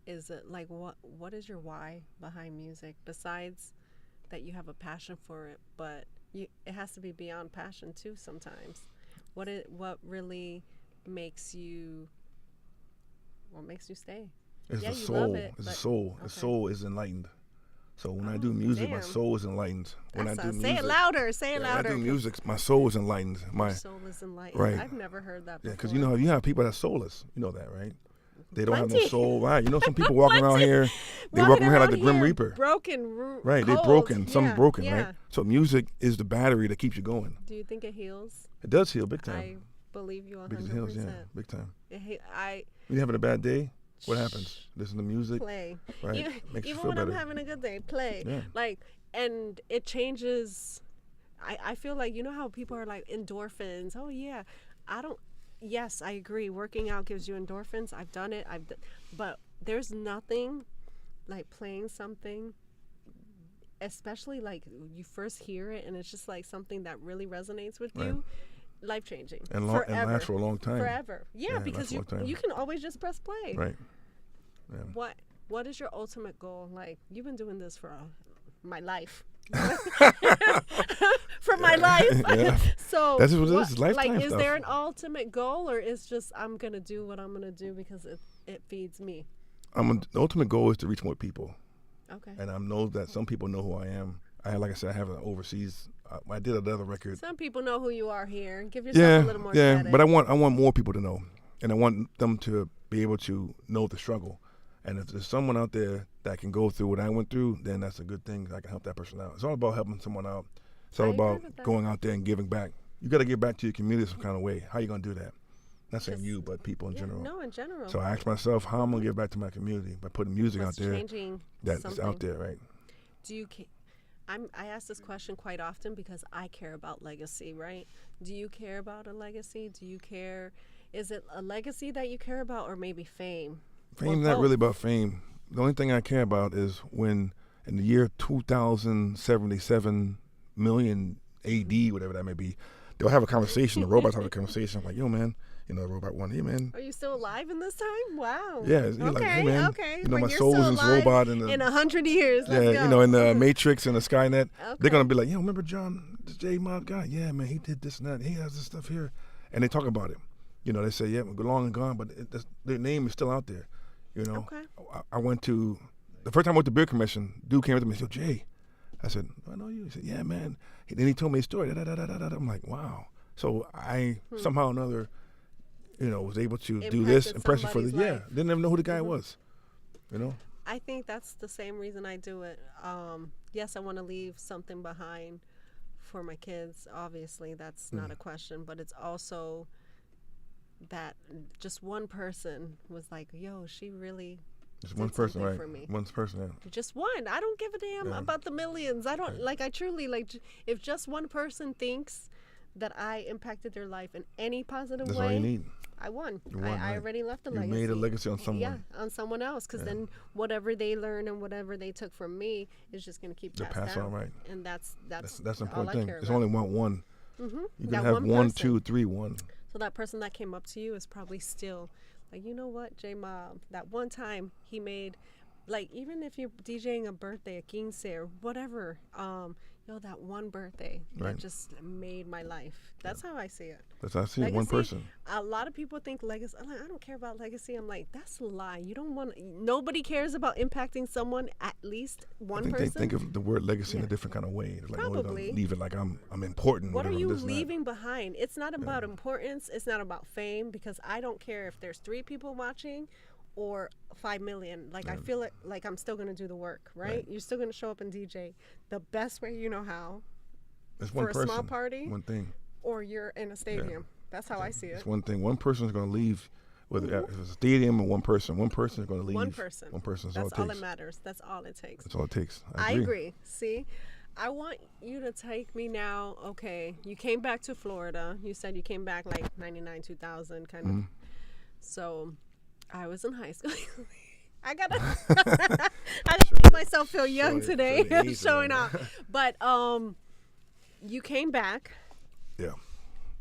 Speaker 2: is it? Like, what is your why behind music? Besides that you have a passion for it, but it has to be beyond passion too sometimes. What really makes you stay?
Speaker 3: It's the
Speaker 2: you
Speaker 3: soul.
Speaker 2: love it,
Speaker 3: It's the soul.
Speaker 2: Okay.
Speaker 3: The soul is enlightened. So when I do music, my soul is enlightened. When I do music,
Speaker 2: say it louder. Say it louder.
Speaker 3: When I do music, my soul is enlightened. My
Speaker 2: soul is enlightened.
Speaker 3: Right.
Speaker 2: I've never heard that before.
Speaker 3: Yeah, because you have people that's soulless. You know that, right? They don't have no soul. Right. You know, some people walking around here, they walking around like the Grim Reaper.
Speaker 2: Broken.
Speaker 3: Right.
Speaker 2: Cold.
Speaker 3: They're broken. Some broken,
Speaker 2: yeah.
Speaker 3: right? So music is the battery that keeps you going.
Speaker 2: Do you think it heals?
Speaker 3: It does heal big time.
Speaker 2: I believe you 100%.
Speaker 3: Because it heals, yeah, big time.
Speaker 2: When
Speaker 3: you're having a bad day, what happens? Listen to music.
Speaker 2: Play.
Speaker 3: Right. Makes you
Speaker 2: Even
Speaker 3: feel
Speaker 2: when
Speaker 3: better.
Speaker 2: I'm having a good day, play.
Speaker 3: Yeah.
Speaker 2: Like, and it changes. I feel like, you know how people are like endorphins. Oh yeah. Yes, I agree. Working out gives you endorphins. I've done it. But there's nothing like playing something, especially like you first hear it and it's just like something that really resonates with you. Life changing.
Speaker 3: And last for a long time.
Speaker 2: Forever. Yeah, because you can always just press play.
Speaker 3: Right. Yeah.
Speaker 2: What is your ultimate goal? Like, you've been doing this for my life. For my life.
Speaker 3: Yeah.
Speaker 2: So
Speaker 3: that's what it is. Lifetime
Speaker 2: like, is
Speaker 3: stuff.
Speaker 2: there an ultimate goal, or is just I'm gonna do what I'm gonna do because it feeds me?
Speaker 3: The ultimate goal is to reach more people.
Speaker 2: Okay.
Speaker 3: And I know that some people know who I am. Like I said, I have an overseas. I did another record.
Speaker 2: Some people know who you are here. Give yourself a little more credit.
Speaker 3: But I want more people to know, and I want them to be able to know the struggle. And if there's someone out there that can go through what I went through, then that's a good thing. I can help that person out. It's all about helping someone out. It's all about going out there and giving back. You got to give back to your community some kind of way. How you gonna do that? Not saying you, but people in general.
Speaker 2: No, in general.
Speaker 3: So I asked myself, how I'm gonna give back to my community by putting music
Speaker 2: What's
Speaker 3: out there
Speaker 2: changing
Speaker 3: that's
Speaker 2: something?
Speaker 3: out there, right?
Speaker 2: Do you? I ask this question quite often because I care about legacy, right? Do you care about a legacy? Do you care? Is it a legacy that you care about, or maybe fame?
Speaker 3: Fame's not really about fame. The only thing I care about is when, in the year 2077 million AD, whatever that may be, they'll have a conversation. The robots have a conversation. Like, yo, man, the robot one, hey, man.
Speaker 2: Are you still alive in this time? Wow.
Speaker 3: Yeah, you're like, hey, man.
Speaker 2: Okay.
Speaker 3: My
Speaker 2: When
Speaker 3: soul
Speaker 2: you're
Speaker 3: is in
Speaker 2: still
Speaker 3: this robot.
Speaker 2: alive in 100 years. Let's
Speaker 3: Yeah,
Speaker 2: go.
Speaker 3: in the Matrix and the Skynet,
Speaker 2: Okay.
Speaker 3: they're gonna be like, remember John, this J Mob guy? Yeah, man, he did this and that. He has this stuff here, and they talk about it. They say, yeah, we're long and gone, but their name is still out there.
Speaker 2: Okay.
Speaker 3: I went to the first time I went to Beer Commission. Dude came up to me and said, Jay. I said, I know you. He said, yeah, man. Then he told me his story. I'm like, wow. So I somehow or another, was able to do this impression for the Didn't even know who the guy was.
Speaker 2: I think that's the same reason I do it. Yes, I want to leave something behind for my kids. Obviously, that's not a question, but it's also that just one person was like, yo, she really
Speaker 3: Just
Speaker 2: did
Speaker 3: one person,
Speaker 2: something
Speaker 3: right?
Speaker 2: for me.
Speaker 3: One person, yeah.
Speaker 2: Just one. I don't give a damn about the millions. I don't I truly if just one person thinks that I impacted their life in any positive
Speaker 3: That's
Speaker 2: way.
Speaker 3: all you need.
Speaker 2: I won.
Speaker 3: You won,
Speaker 2: I
Speaker 3: right.
Speaker 2: already left a
Speaker 3: You
Speaker 2: legacy.
Speaker 3: made a legacy on someone.
Speaker 2: Yeah, on someone else. Because then whatever they learn and whatever they took from me is just going to keep
Speaker 3: They'll
Speaker 2: passed
Speaker 3: pass
Speaker 2: down.
Speaker 3: on, right.
Speaker 2: And that's
Speaker 3: an
Speaker 2: all
Speaker 3: important
Speaker 2: I
Speaker 3: thing.
Speaker 2: care
Speaker 3: It's
Speaker 2: about.
Speaker 3: only one.
Speaker 2: Mm-hmm.
Speaker 3: You can
Speaker 2: That
Speaker 3: have
Speaker 2: one,
Speaker 3: 2, 3, 1.
Speaker 2: So that person that came up to you is probably still like, you know what, J Mob, that one time he made, like, even if you're DJing a birthday, a quince or whatever, that one birthday that just made my life. That's how I see it.
Speaker 3: That's how I see it.
Speaker 2: Legacy,
Speaker 3: One person.
Speaker 2: A lot of people think legacy. I'm like, I don't care about legacy. I'm like, that's a lie. You don't want. Nobody cares about impacting someone. At least one
Speaker 3: I think
Speaker 2: person.
Speaker 3: they think of the word legacy in a different kind of way. It's like,
Speaker 2: Probably.
Speaker 3: leave it like I'm important.
Speaker 2: What are
Speaker 3: whatever,
Speaker 2: you
Speaker 3: this and that.
Speaker 2: leaving behind? It's not about importance. It's not about fame, because I don't care if there's 3 people watching or 5 million. Like, I feel like I'm still going to do the work, right? You're still going to show up and DJ the best way you know how.
Speaker 3: It's one
Speaker 2: for
Speaker 3: person,
Speaker 2: a small party,
Speaker 3: one thing.
Speaker 2: or you're in a stadium. That's how I see it.
Speaker 3: It's one thing. One person is going to leave, whether if it's a stadium or one person is going to leave.
Speaker 2: One person.
Speaker 3: One person.
Speaker 2: That's
Speaker 3: all
Speaker 2: all
Speaker 3: it takes.
Speaker 2: that matters. That's all it takes.
Speaker 3: That's all it takes.
Speaker 2: I agree. See, I want you to take me now. Okay, you came back to Florida. You said you came back like 99, 2000 kind of. So I was in high school. I gotta make myself feel young today, showing off. But you came back.
Speaker 3: Yeah.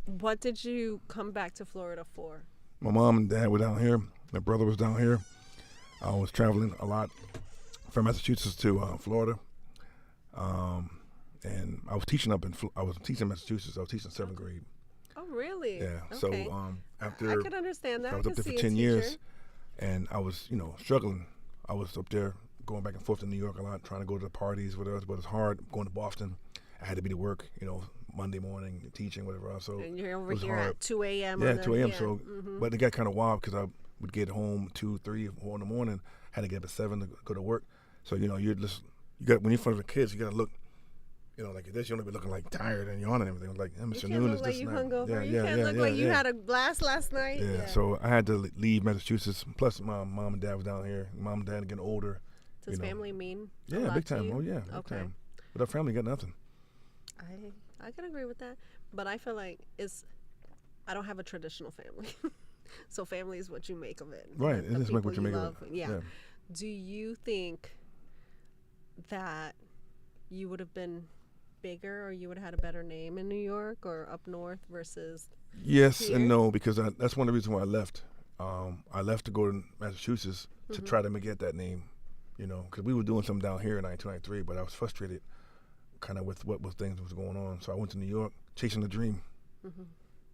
Speaker 2: What did you come back to Florida for?
Speaker 3: My mom and dad were down here. My brother was down here. I was traveling a lot from Massachusetts to Florida, and I was teaching I was teaching in Massachusetts. I was teaching 7th grade.
Speaker 2: Oh, really?
Speaker 3: Yeah.
Speaker 2: Okay.
Speaker 3: So after
Speaker 2: I could understand that.
Speaker 3: I was up there for 10 years, and I was struggling. I was up there going back and forth to New York a lot, trying to go to the parties, whatever. But it's hard going to Boston. I had to be to work, Monday morning, teaching, whatever else. So
Speaker 2: and you're over
Speaker 3: it was
Speaker 2: here
Speaker 3: hard.
Speaker 2: at 2 a.m.
Speaker 3: Yeah, 2 a.m.
Speaker 2: Yeah.
Speaker 3: So, but it got kind of wild because I would get home 2, 3, 4 in the morning. Had to get up at 7 to go to work. So when you're in front of the kids, you got to look, like this. You don't be looking like tired and yawning and everything. Like, Mr. Noon is this
Speaker 2: you
Speaker 3: and that.
Speaker 2: hungover. You can't look like you had a blast last night.
Speaker 3: Yeah. So I had to leave Massachusetts. Plus, my mom and dad was down here. Mom and dad are getting older.
Speaker 2: Does family mean? a
Speaker 3: Yeah,
Speaker 2: lot
Speaker 3: big
Speaker 2: to
Speaker 3: time.
Speaker 2: you?
Speaker 3: Oh yeah, big time. But our family got nothing.
Speaker 2: I can agree with that, but I feel like I don't have a traditional family, so family is what you make of it.
Speaker 3: Right, it is what you make
Speaker 2: love.
Speaker 3: of it.
Speaker 2: Yeah. Do you think that you would have been bigger, or you would have had a better name in New York or up north versus?
Speaker 3: Yes
Speaker 2: here?
Speaker 3: and no, because that's one of the reasons why I left. I left to go to Massachusetts to try to get that name, because we were doing something down here in 1993, but I was frustrated kind of with what things was going on. So I went to New York, chasing the dream.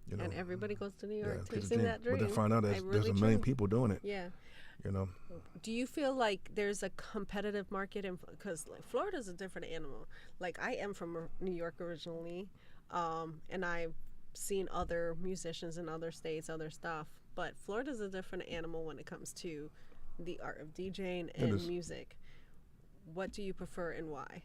Speaker 2: And everybody goes to New York
Speaker 3: chasing
Speaker 2: chasing that dream.
Speaker 3: But then find out there's a million people doing it.
Speaker 2: Yeah.
Speaker 3: Do
Speaker 2: you feel like there's a competitive market because Florida's a different animal? Like, I am from New York originally, and I've seen other musicians in other states, other stuff. But Florida's a different animal when it comes to the art of DJing and music. What do you prefer and why?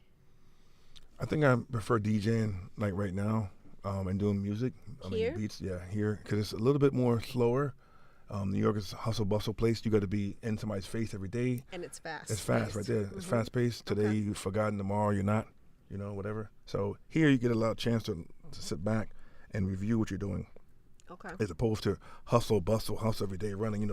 Speaker 3: I think I prefer DJing like right now. and doing music.
Speaker 2: Here?
Speaker 3: Beats. Yeah, here because it's a little bit more slower. New York is a hustle bustle place. You got to be in somebody's face every day.
Speaker 2: And it's fast.
Speaker 3: It's fast right there. It's fast paced. Today you've forgotten, tomorrow you're not. Whatever. So here you get a lot of chance to sit back and review what you're doing.
Speaker 2: Okay.
Speaker 3: As opposed to hustle every day, running,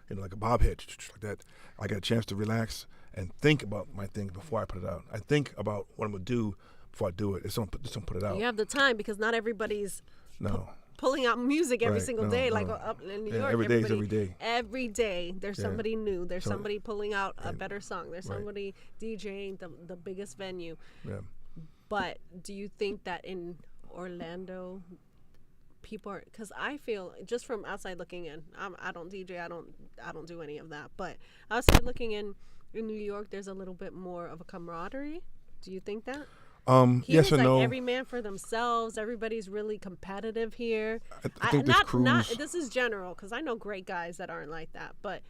Speaker 3: like a bobhead, like that. I got a chance to relax and think about my things before I put it out. I think about what I'm gonna do before I do it. Just don't put it out.
Speaker 2: You have the time because not everybody's
Speaker 3: No.
Speaker 2: pulling out music every
Speaker 3: Right.
Speaker 2: single
Speaker 3: No,
Speaker 2: day,
Speaker 3: no.
Speaker 2: like up in New
Speaker 3: Yeah,
Speaker 2: York.
Speaker 3: every day is every day.
Speaker 2: Every day, there's
Speaker 3: Yeah.
Speaker 2: somebody new. There's
Speaker 3: So-
Speaker 2: somebody pulling out a
Speaker 3: Right.
Speaker 2: better song. There's
Speaker 3: Right.
Speaker 2: somebody DJing the biggest venue.
Speaker 3: Yeah.
Speaker 2: But do you think that in Orlando, people are? Because I feel just from outside looking in, I don't DJ. I don't do any of that. But outside looking in New York, there's a little bit more of a camaraderie. Do you think that? Here
Speaker 3: Yes
Speaker 2: it's
Speaker 3: and
Speaker 2: like
Speaker 3: no.
Speaker 2: every man for themselves. Everybody's really competitive here.
Speaker 3: I think this
Speaker 2: not
Speaker 3: cruise.
Speaker 2: this is general because I know great guys that aren't like that, but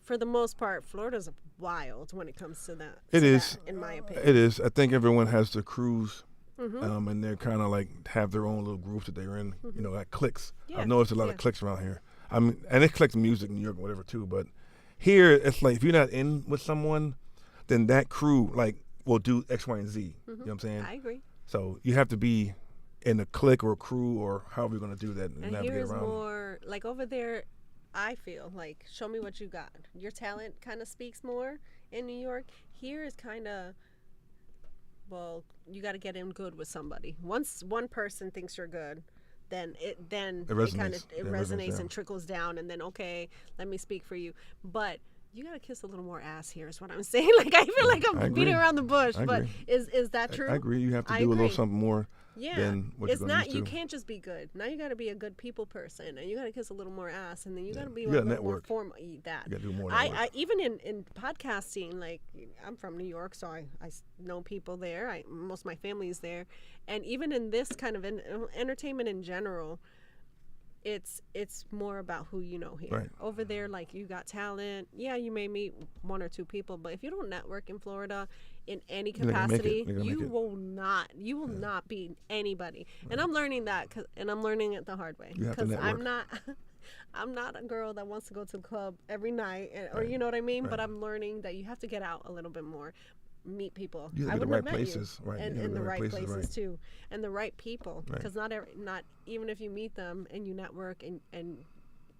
Speaker 2: for the most part, Florida's wild when it comes to that.
Speaker 3: It
Speaker 2: to
Speaker 3: is.
Speaker 2: that, in my opinion.
Speaker 3: It is. I think everyone has to cruise,
Speaker 2: Mm-hmm.
Speaker 3: and they're kind of like have their own little groups that they're in. That cliques.
Speaker 2: Yeah,
Speaker 3: I've noticed a lot
Speaker 2: yeah.
Speaker 3: of cliques around here. And it cliques music in New York and whatever too. But here, it's like if you're not in with someone, then that crew will do X, Y, and Z. You know what I'm saying?
Speaker 2: I agree.
Speaker 3: So you have to be in a clique or a crew or however you're going to do that and
Speaker 2: And
Speaker 3: navigate
Speaker 2: here is
Speaker 3: around.
Speaker 2: more like over there. I feel like show me what you got. Your talent kind of speaks more in New York. Here is kind of, well, you got to get in good with somebody. Once one person thinks you're good, then it
Speaker 3: resonates.
Speaker 2: kind of
Speaker 3: Yeah, it
Speaker 2: resonates
Speaker 3: resonates, yeah.
Speaker 2: and trickles down, and then okay, let me speak for you. But you got to kiss a little more ass here is what I'm saying. Like I feel like
Speaker 3: I
Speaker 2: I'm
Speaker 3: agree.
Speaker 2: beating around the bush,
Speaker 3: I
Speaker 2: but
Speaker 3: agree.
Speaker 2: is that true?
Speaker 3: I agree. You have to
Speaker 2: I
Speaker 3: do a little
Speaker 2: agree.
Speaker 3: something more
Speaker 2: Yeah,
Speaker 3: than what
Speaker 2: it's
Speaker 3: you're
Speaker 2: not.
Speaker 3: used
Speaker 2: You
Speaker 3: to.
Speaker 2: can't just be good. Now you got to be a good people person, and you got to kiss a little more ass, and then you got to be
Speaker 3: You
Speaker 2: a
Speaker 3: gotta
Speaker 2: little more
Speaker 3: network.
Speaker 2: formal. That
Speaker 3: You got to do more.
Speaker 2: I
Speaker 3: network.
Speaker 2: even in podcasting, like I'm from New York, so I know people there. Most of my family is there, and even in this kind of entertainment in general, it's more about who you know here.
Speaker 3: Right.
Speaker 2: Over there, like you got talent. Yeah, you may meet one or two people, but if you don't network in Florida in any
Speaker 3: You're not gonna make it.
Speaker 2: capacity,
Speaker 3: You're gonna
Speaker 2: you
Speaker 3: make it.
Speaker 2: will not. You will not be anybody. And I'm learning that, and I'm learning it the hard way.
Speaker 3: You have to
Speaker 2: Because I'm
Speaker 3: network.
Speaker 2: not. I'm not a girl that wants to go to the club every night, or you know what I mean. But I'm learning that you have to get out a little bit more, meet people.
Speaker 3: You
Speaker 2: I
Speaker 3: have to be
Speaker 2: wouldn't
Speaker 3: the
Speaker 2: have
Speaker 3: right
Speaker 2: met
Speaker 3: places,
Speaker 2: you,
Speaker 3: right? You
Speaker 2: and
Speaker 3: have to
Speaker 2: in
Speaker 3: be
Speaker 2: the right places,
Speaker 3: right.
Speaker 2: too, and the right people.
Speaker 3: Right.
Speaker 2: Because not even if you meet them and you network and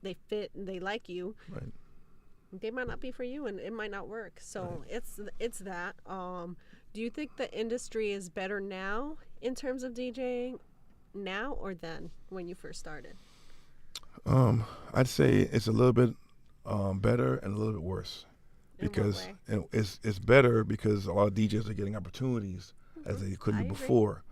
Speaker 2: they fit and they like you,
Speaker 3: Right.
Speaker 2: they might not be for you, and it might not work. So it's that. Do you think the industry is better now in terms of DJing now or then when you first started?
Speaker 3: I'd say it's a little bit better and a little bit worse
Speaker 2: In what
Speaker 3: because
Speaker 2: way?
Speaker 3: it's better because a lot of DJs are getting opportunities as they couldn't
Speaker 2: I
Speaker 3: do
Speaker 2: agree.
Speaker 3: before.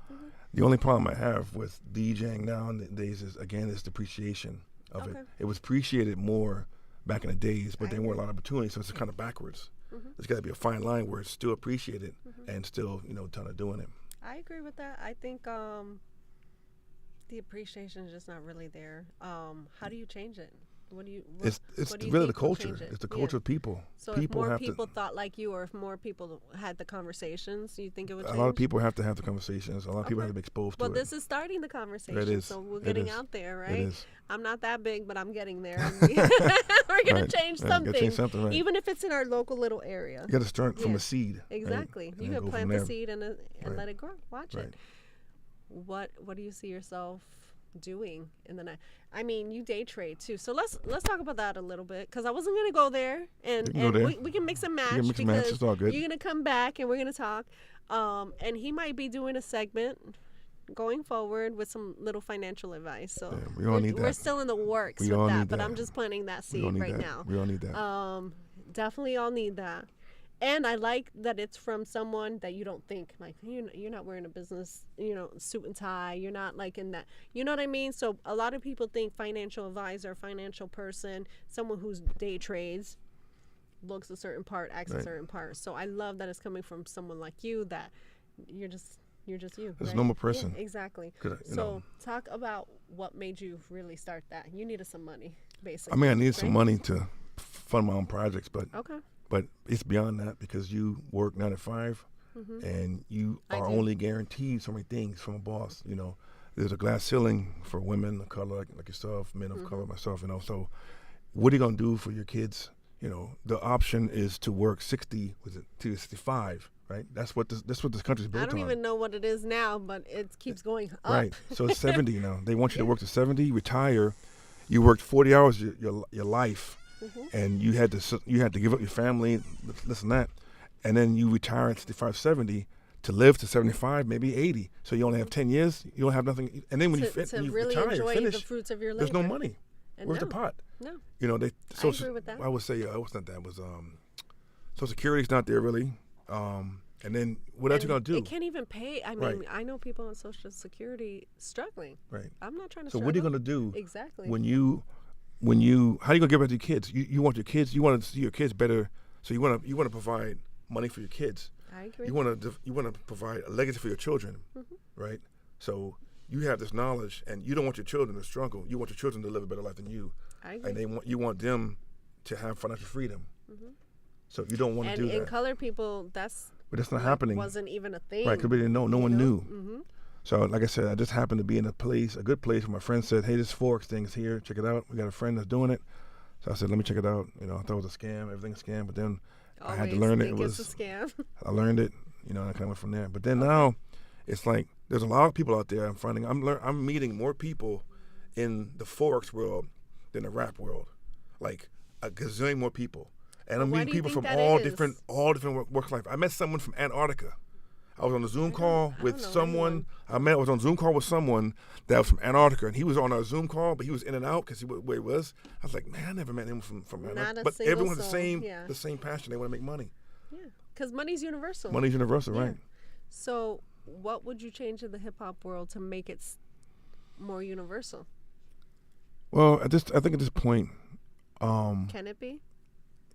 Speaker 3: The only problem I have with DJing nowadays is depreciation of
Speaker 2: Okay.
Speaker 3: it. It was appreciated more back in the days, but
Speaker 2: I
Speaker 3: there weren't a
Speaker 2: agree.
Speaker 3: lot of opportunities, so it's kind of backwards. There's got to be a fine line where it's still appreciated and still, ton of doing it.
Speaker 2: I agree with that. I think the appreciation is just not really there. How do you change it? What do you?
Speaker 3: It's
Speaker 2: what do you
Speaker 3: really the
Speaker 2: think will
Speaker 3: culture.
Speaker 2: change it?
Speaker 3: It's the
Speaker 2: Yeah.
Speaker 3: culture of people.
Speaker 2: So
Speaker 3: people
Speaker 2: if more
Speaker 3: have
Speaker 2: people
Speaker 3: to.
Speaker 2: thought like you, or if more people had the conversations, you think it would
Speaker 3: A
Speaker 2: change?
Speaker 3: lot of people have to have the conversations. A lot of people
Speaker 2: Okay.
Speaker 3: have to be exposed
Speaker 2: Well,
Speaker 3: to
Speaker 2: this
Speaker 3: it.
Speaker 2: is starting the conversation,
Speaker 3: It is.
Speaker 2: so we're
Speaker 3: It
Speaker 2: getting
Speaker 3: is.
Speaker 2: out there,
Speaker 3: It
Speaker 2: right?
Speaker 3: is.
Speaker 2: I'm not that big, but I'm getting there. We're gonna
Speaker 3: Right.
Speaker 2: change
Speaker 3: Yeah, you
Speaker 2: something,
Speaker 3: gotta change something, right.
Speaker 2: even if it's in our local little area.
Speaker 3: You got to start from
Speaker 2: Yeah.
Speaker 3: a seed. right?
Speaker 2: Exactly.
Speaker 3: And
Speaker 2: You
Speaker 3: then
Speaker 2: can
Speaker 3: go
Speaker 2: plant
Speaker 3: from
Speaker 2: the
Speaker 3: there.
Speaker 2: seed and
Speaker 3: Right.
Speaker 2: let it grow. Watch
Speaker 3: Right.
Speaker 2: it. What do you see yourself doing in the night? I mean, you day trade too, so let's talk about that a little bit, because I wasn't gonna go there, and
Speaker 3: You can go there.
Speaker 2: We can mix and match,
Speaker 3: can mix and match,
Speaker 2: because
Speaker 3: it's all good.
Speaker 2: you're gonna come back and we're gonna talk, and he might be doing a segment going forward with some little financial advice. So
Speaker 3: Yeah, we all need
Speaker 2: we're
Speaker 3: that.
Speaker 2: still in the works
Speaker 3: We
Speaker 2: with
Speaker 3: all
Speaker 2: that,
Speaker 3: need
Speaker 2: but
Speaker 3: that.
Speaker 2: I'm just planting that
Speaker 3: We all
Speaker 2: seed
Speaker 3: need
Speaker 2: right
Speaker 3: that.
Speaker 2: now.
Speaker 3: We all need that.
Speaker 2: Definitely all need that. And I like that it's from someone that you don't think, like, you're not wearing a business, suit and tie. You're not like in that, you know what I mean? So a lot of people think financial advisor, financial person, someone who's day trades, looks a certain part, acts a
Speaker 3: Right.
Speaker 2: certain part. So I love that it's coming from someone like you, that you're just you.
Speaker 3: It's a
Speaker 2: right?
Speaker 3: normal person.
Speaker 2: Yeah, exactly.
Speaker 3: 'Cause,
Speaker 2: So talk about what made you really start that. You needed some money, basically.
Speaker 3: I mean, I need some
Speaker 2: right?
Speaker 3: money to fund my own projects, but
Speaker 2: Okay.
Speaker 3: it's beyond that because you work 9 to 5, and you
Speaker 2: I
Speaker 3: are
Speaker 2: do.
Speaker 3: only guaranteed so many things from a boss. there's a glass ceiling for women of color like yourself, men of color, myself. So what are you gonna do for your kids? The option is to work 60, to 65, right? That's what this country's built on.
Speaker 2: I don't even know what it is now, but it keeps going up.
Speaker 3: Right. So it's 70 now. They want you to work to 70, retire. You worked 40 hours your life, and you had to give up your family, this and that, and then you retire at 65, 70 to live to 75, maybe 80. So you only have 10 years. You don't have nothing. And then when you
Speaker 2: really
Speaker 3: retire,
Speaker 2: enjoy
Speaker 3: finish,
Speaker 2: the fruits of your labor.
Speaker 3: there's no money.
Speaker 2: And
Speaker 3: Where's the pot?
Speaker 2: No.
Speaker 3: I
Speaker 2: agree with that.
Speaker 3: I would say what's not that? It was Social Security's not there really. And then what else you gonna do?
Speaker 2: It can't even pay. I mean,
Speaker 3: Right.
Speaker 2: I know people on Social Security struggling.
Speaker 3: Right.
Speaker 2: I'm not trying to.
Speaker 3: So
Speaker 2: struggle.
Speaker 3: what are you gonna do?
Speaker 2: Exactly.
Speaker 3: When you how are you gonna give back to your kids? You want your kids. You want to see your kids better. So you want to provide money for your kids.
Speaker 2: I agree.
Speaker 3: You want to provide a legacy for your children, right? So you have this knowledge, and you don't want your children to struggle. You want your children to live a better life than you.
Speaker 2: I agree.
Speaker 3: And you want them to have financial freedom. So you don't want to do that.
Speaker 2: And in colored people, but
Speaker 3: that's not happening.
Speaker 2: Wasn't even a thing.
Speaker 3: Right, because we didn't know. No one knew.
Speaker 2: Mm-hmm.
Speaker 3: So, like I said, I just happened to be in a good place where my friend said, hey, this Forex thing is here. Check it out. We got a friend that's doing it. So I said, let me check it out. I thought it was a scam. Everything's a scam. But then I had to learn it.
Speaker 2: It's a scam.
Speaker 3: I learned it, and I kind of went from there. But then now, it's like there's a lot of people out there. I'm meeting more people in the Forex world than the rap world, like a gazillion more people. And I'm meeting people from all different walks of life. I met someone from Antarctica. I was on a Zoom call with someone. I was on a Zoom call with someone that was from Antarctica, and he was on our Zoom call, but he was in and out because where he was. I was like, man, I never met him from Antarctica. But everyone has the same passion. They want to make money.
Speaker 2: Yeah, because money's universal.
Speaker 3: Money's universal, right?
Speaker 2: So, what would you change in the hip hop world to make it more universal?
Speaker 3: Well, I think at this point,
Speaker 2: can it be?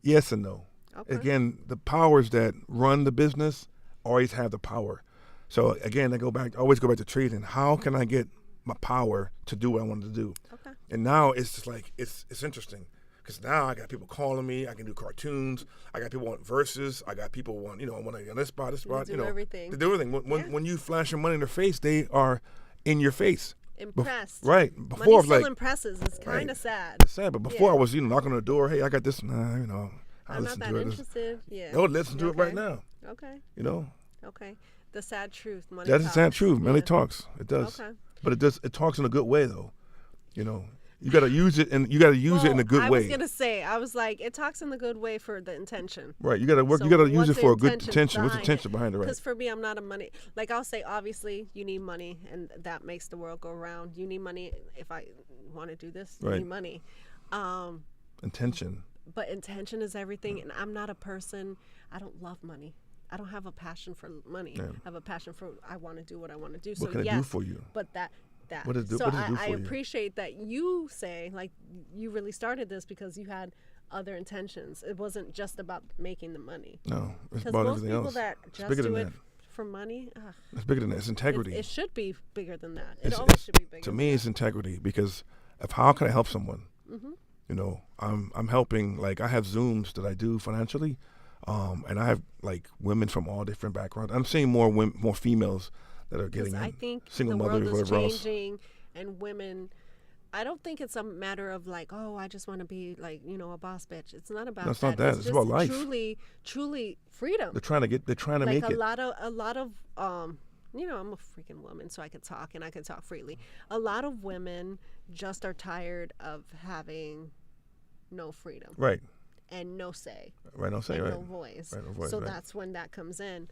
Speaker 3: Yes and no.
Speaker 2: Okay.
Speaker 3: Again, the powers that run the business always have the power. So again, I always go back to trading. How can I get my power to do what I wanted to do? Okay. And now it's just like it's interesting because now I got people calling me. I can do cartoons. I got people want verses. I got people want want to on this spot.
Speaker 2: Do everything.
Speaker 3: They do everything. When you flash your money in their face, they are in your face.
Speaker 2: Impressed.
Speaker 3: Right. Before
Speaker 2: money
Speaker 3: I was
Speaker 2: still
Speaker 3: like,
Speaker 2: impresses. It's kind of sad.
Speaker 3: It's sad, but before I was knocking on the door. Hey, I got this.
Speaker 2: I'm not that interested. Yeah.
Speaker 3: No, listen to it right now.
Speaker 2: Okay. Okay. The sad truth. Money
Speaker 3: That's
Speaker 2: talks.
Speaker 3: the sad truth. Money talks. It does. Okay. But it talks in a good way though. You got to use it, and you got to use it in a good way.
Speaker 2: I was like, it talks in the good way for the intention.
Speaker 3: Right. You got to work. So you got to use it for a good intention. What's the intention behind it? Right.
Speaker 2: Because for me, I'm not a money. Like I'll say, obviously, you need money, and that makes the world go round. You need money if I want to do this. You need money.
Speaker 3: Intention.
Speaker 2: But intention is everything, and I'm not a person. I don't love money. I don't have a passion for money. Yeah. I have a passion for I want to do what I want to do.
Speaker 3: What can it do for you?
Speaker 2: But that.
Speaker 3: What does it do for
Speaker 2: I
Speaker 3: you?
Speaker 2: appreciate that you say, like, you really started this because you had other intentions. It wasn't just about making the money.
Speaker 3: No, it's about everything else.
Speaker 2: Because most people that just do it for money,
Speaker 3: it's bigger than that. It's integrity.
Speaker 2: It should be bigger than that. It always should be bigger.
Speaker 3: To me, it's integrity because of how can I help someone? I'm helping. Like I have Zooms that I do financially, and I have like women from all different backgrounds. I'm seeing more females that are getting
Speaker 2: I think
Speaker 3: single
Speaker 2: the
Speaker 3: mothers,
Speaker 2: world is
Speaker 3: whatever
Speaker 2: changing, and women. I don't think it's a matter of like, oh, I just want to be like, a boss bitch. It's not about that.
Speaker 3: It's not that. It's about life.
Speaker 2: Truly freedom.
Speaker 3: They're trying to
Speaker 2: like
Speaker 3: make it.
Speaker 2: A lot of I'm a freaking woman, so I can talk and I can talk freely. A lot of women just are tired of having no freedom.
Speaker 3: Right.
Speaker 2: And no say.
Speaker 3: Right, no say,
Speaker 2: and
Speaker 3: right.
Speaker 2: no voice.
Speaker 3: Right, no voice.
Speaker 2: So that's when that comes in.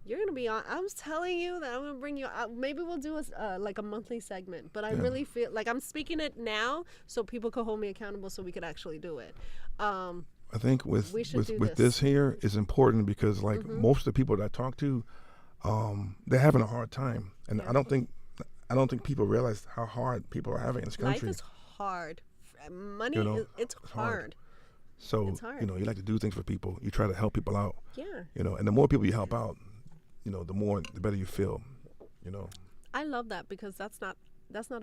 Speaker 2: You're going to be on. I was telling you that I'm going to bring you out. Maybe we'll do like a monthly segment. But I really feel like I'm speaking it now so people could hold me accountable so we could actually do it.
Speaker 3: I think with this here is important because like most of the people that I talk to, they're having a hard time. And I don't think people realize how hard people are having in this country.
Speaker 2: Life is hard. Money, it's hard.
Speaker 3: So,
Speaker 2: it's hard.
Speaker 3: You like to do things for people. You try to help people out.
Speaker 2: Yeah.
Speaker 3: And the more people you help out, the better you feel,
Speaker 2: I love that because that's not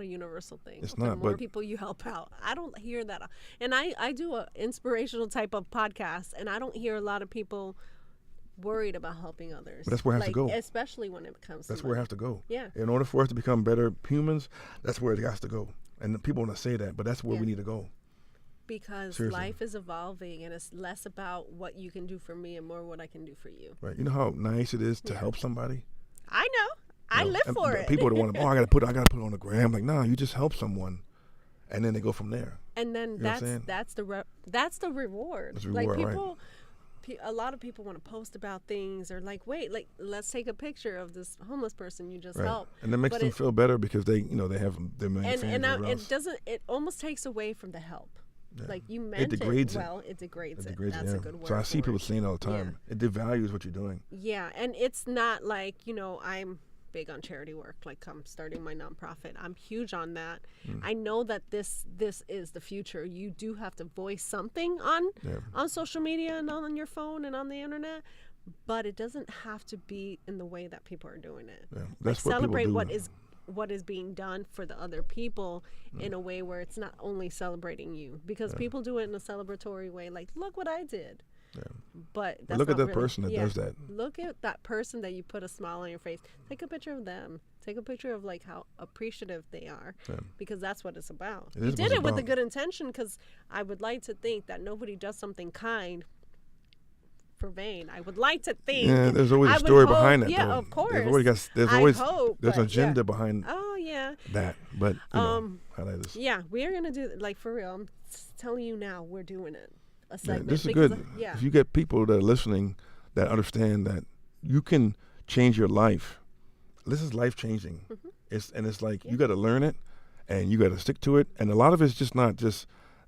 Speaker 2: a universal thing.
Speaker 3: It's not.
Speaker 2: The more people you help out. I don't hear that. And I do an inspirational type of podcast, and I don't hear a lot of people worried about helping others.
Speaker 3: But that's where it has to go.
Speaker 2: Especially when it comes to
Speaker 3: That's where it has to go.
Speaker 2: Yeah.
Speaker 3: In order for us to become better humans, that's where it has to go. And the people want to say that, but that's where we need to go.
Speaker 2: Because
Speaker 3: Seriously.
Speaker 2: life is evolving, and it's less about what you can do for me and more what I can do for you.
Speaker 3: Right. You know how nice it is to help somebody?
Speaker 2: I know. I live for it.
Speaker 3: People want to, I gotta put it on the gram. Like, nah, you just help someone, and then they go from there.
Speaker 2: And then that's the reward.
Speaker 3: That's the reward,
Speaker 2: like
Speaker 3: right.
Speaker 2: people, a lot of people want to post about things or like, wait, like let's take a picture of this homeless person you just helped.
Speaker 3: And that makes them feel better because they have their main fans.
Speaker 2: And it doesn't. It almost takes away from the help.
Speaker 3: Yeah.
Speaker 2: Like you meant
Speaker 3: it degrades
Speaker 2: well. It degrades it.
Speaker 3: Degrades
Speaker 2: That's a good word.
Speaker 3: So I see people
Speaker 2: it.
Speaker 3: saying all the time. Yeah. It devalues what you're doing.
Speaker 2: Yeah, and it's not like I'm big on charity work. Like I'm starting my nonprofit. I'm huge on that. I know that this is the future. You do have to voice something on social media and on your phone and on the internet, but it doesn't have to be in the way that people are doing it.
Speaker 3: Yeah, that's
Speaker 2: like
Speaker 3: what
Speaker 2: celebrate
Speaker 3: people do.
Speaker 2: what is being done for the other people in a way where it's not only celebrating you, because people do it in a celebratory way, like look what I did.
Speaker 3: Yeah.
Speaker 2: But that's
Speaker 3: look at
Speaker 2: not
Speaker 3: that person that does that.
Speaker 2: Look at that person that you put a smile on your face. Take a picture of them. Take a picture of like how appreciative they are, because that's what it's about. You did it with a good intention, because I would like to think that nobody does something kind for vain. I would like to think.
Speaker 3: Yeah, there's always a story behind that.
Speaker 2: Yeah,
Speaker 3: though.
Speaker 2: of course.
Speaker 3: There's an agenda behind.
Speaker 2: Oh yeah.
Speaker 3: That, but highlight this.
Speaker 2: Yeah, we're gonna do like for real. I'm telling you now, we're doing it. A segment.
Speaker 3: This is good. If you get people that are listening that understand that you can change your life, this is life changing. It's like you got to learn it, and you got to stick to it. And a lot of it's just not just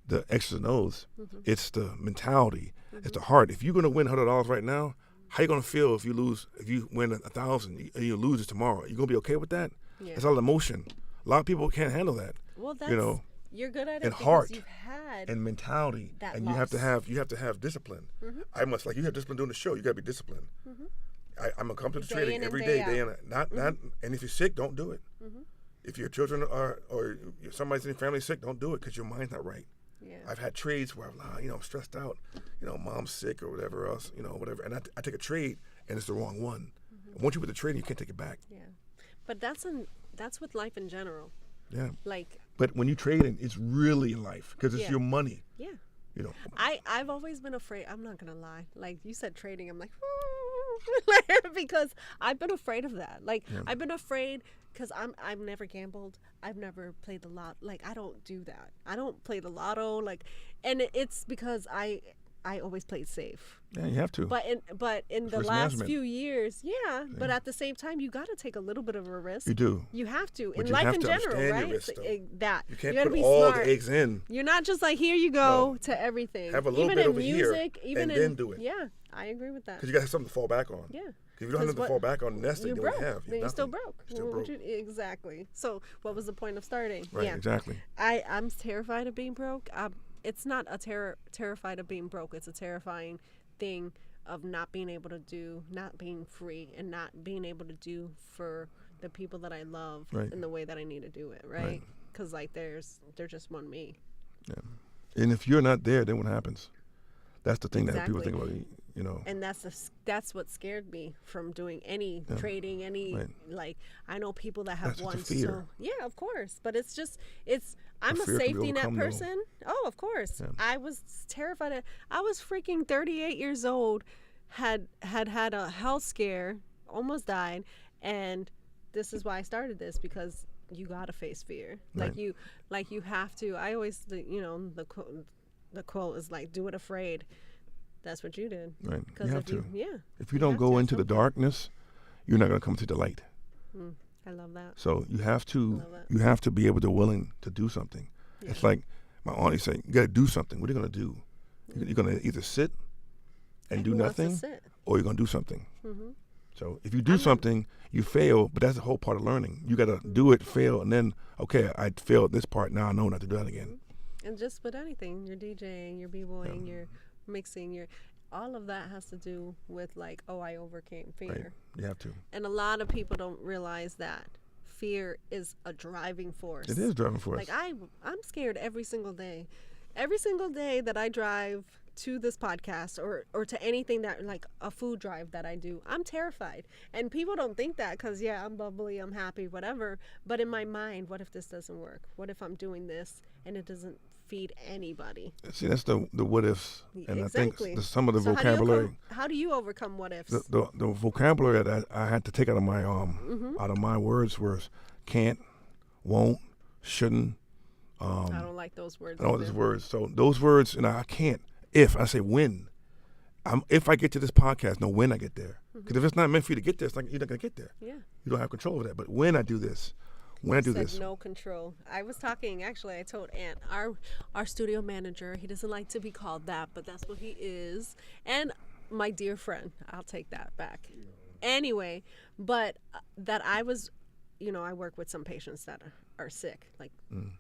Speaker 3: the X's and O's. It's the mentality. It's the heart. If you're gonna win $100 right now, how you gonna feel if you win 1,000 and you lose it tomorrow? You gonna be okay with that? Yeah. It's all emotion. A lot of people can't handle that.
Speaker 2: Well, that's you're good at it
Speaker 3: and
Speaker 2: because
Speaker 3: heart
Speaker 2: you've had
Speaker 3: and mentality, and
Speaker 2: loss.
Speaker 3: you have to have discipline. I must like you have discipline doing the show. You got to be disciplined. I'm gonna come to the training every day, not. And if you're sick, don't do it. If your children are or somebody's in your family sick, don't do it because your mind's not right. Yeah. I've had trades where I'm stressed out. Mom's sick or whatever else. Whatever, and I take a trade and it's the wrong one. Once you put the trade, you can't take it back.
Speaker 2: Yeah, but that's with life in general.
Speaker 3: Yeah.
Speaker 2: Like.
Speaker 3: But when you trade, it's really in life because it's your money.
Speaker 2: Yeah. I've always been afraid. I'm not gonna lie. Like you said, trading. I'm like, because I've been afraid of that. Like I've been afraid because I've never gambled. I've never played the lot. Like I don't do that. I don't play the lotto. Like, and it's because I always played safe.
Speaker 3: Yeah, you have to.
Speaker 2: But in the last few years, but at the same time, you got to take a little bit of a risk.
Speaker 3: You do.
Speaker 2: You have to.
Speaker 3: But
Speaker 2: in life in general, right?
Speaker 3: Risk,
Speaker 2: that.
Speaker 3: You can't
Speaker 2: you
Speaker 3: put
Speaker 2: be
Speaker 3: all
Speaker 2: smart.
Speaker 3: the eggs in.
Speaker 2: You're not just like, here you go to everything.
Speaker 3: Have a little
Speaker 2: even
Speaker 3: bit
Speaker 2: in
Speaker 3: over
Speaker 2: music,
Speaker 3: here,
Speaker 2: even
Speaker 3: and then do it.
Speaker 2: Yeah, I agree with that.
Speaker 3: Because you got to have something to fall back on.
Speaker 2: Yeah.
Speaker 3: If you don't have nothing to fall back on, the next thing you don't have.
Speaker 2: You're still broke.
Speaker 3: Still broke.
Speaker 2: Exactly. So what was the point of starting?
Speaker 3: Right, exactly.
Speaker 2: I'm terrified of being broke. It's not a terrified of being broke. It's a terrifying thing of not being able to do, not being free, and not being able to do for the people that I love in the way that I need to do it, right? Because like there's just one me. Yeah.
Speaker 3: And if you're not there, then what happens? That's the thing that people think about.
Speaker 2: And that's what scared me from doing any trading, like I know people that have won. So yeah, of course, but I'm a safety net person. Oh, of course. Yeah. I was terrified. I was freaking 38 years old, had a health scare, almost died, and this is why I started this, because you gotta face fear. Like you have to. I always the quote is like, do it afraid. That's what you did. Right.
Speaker 3: You have to. If you don't go into the darkness, you're not going to come to the light.
Speaker 2: I love that.
Speaker 3: So you have to be able to willing to do something. Yeah. It's like my auntie saying, you got to do something. What are you going to do? You're going to either sit and do nothing, or you're going to do something. So if you do something, you fail, but that's the whole part of learning. You got to do it, fail, and then, okay, I failed this part. Now I know not to do that again.
Speaker 2: And just with anything, you're DJing, you're b-boying, you're mixing, all of that has to do with like, I overcame fear.
Speaker 3: Right. You have to.
Speaker 2: And a lot of people don't realize that fear is a driving force.
Speaker 3: It is driving force.
Speaker 2: Like I'm scared every single day. Every single day that I drive to this podcast or to anything that, like a food drive that I do, I'm terrified. And people don't think that because, yeah, I'm bubbly, I'm happy, whatever. But in my mind, what if this doesn't work? What if I'm doing this and it doesn't feed anybody?
Speaker 3: See, that's the what ifs. And
Speaker 2: Exactly.
Speaker 3: I think some of the
Speaker 2: So
Speaker 3: vocabulary.
Speaker 2: how do you overcome what ifs?
Speaker 3: The vocabulary that I had to take out of my words was can't, won't, shouldn't.
Speaker 2: I don't like those words.
Speaker 3: I know those words. So those words, I can't. If I say when, if I get to this podcast, no, when I get there. Because if it's not meant for you to get there, you're not gonna get there.
Speaker 2: Yeah.
Speaker 3: You don't have control over that. But when I do this, when I do this,
Speaker 2: no control. I was talking. Actually, I told Ant, our studio manager. He doesn't like to be called that, but that's what he is. And my dear friend, I'll take that back. Anyway, but that I was, I work with some patients that are sick, like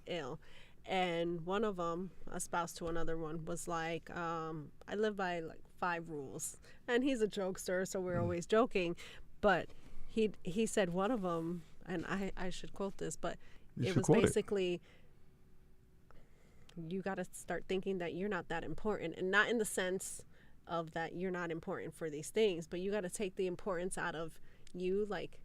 Speaker 2: ill. And one of them, a spouse to another one, was like, I live by like 5 rules. And he's a jokester, so we're always joking. But he said one of them, and I should quote this, but it was basically, you got to start thinking that you're not that important. And not in the sense of that you're not important for these things, but you got to take the importance out of you, like,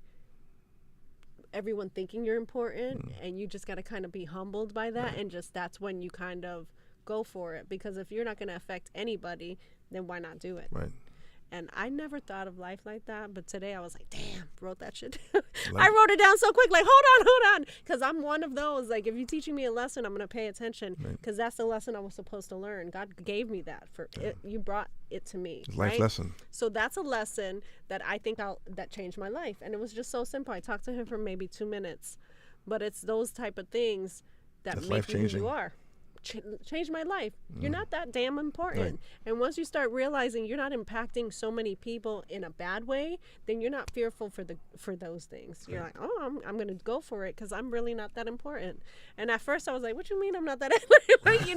Speaker 2: everyone thinking you're important, and you just got to kind of be humbled by that, and just that's when you kind of go for it, because if you're not going to affect anybody, then why not do it?
Speaker 3: Right.
Speaker 2: And I never thought of life like that, but today I was like, damn, wrote that shit down. I wrote it down so quick, like, hold on, because I'm one of those, like, if you're teaching me a lesson, I'm going to pay attention, because that's the lesson I was supposed to learn. God gave me that for it. You brought it to me.
Speaker 3: It's life lesson.
Speaker 2: So that's a lesson that I think that changed my life, and it was just so simple. I talked to him for maybe 2 minutes, but it's those type of things that make you who you are. Changed my life. You're not that damn important.
Speaker 3: Right.
Speaker 2: And once you start realizing you're not impacting so many people in a bad way, then you're not fearful for those things. You're like, oh, I'm going to go for it because I'm really not that important. And at first I was like, what you mean I'm not that like,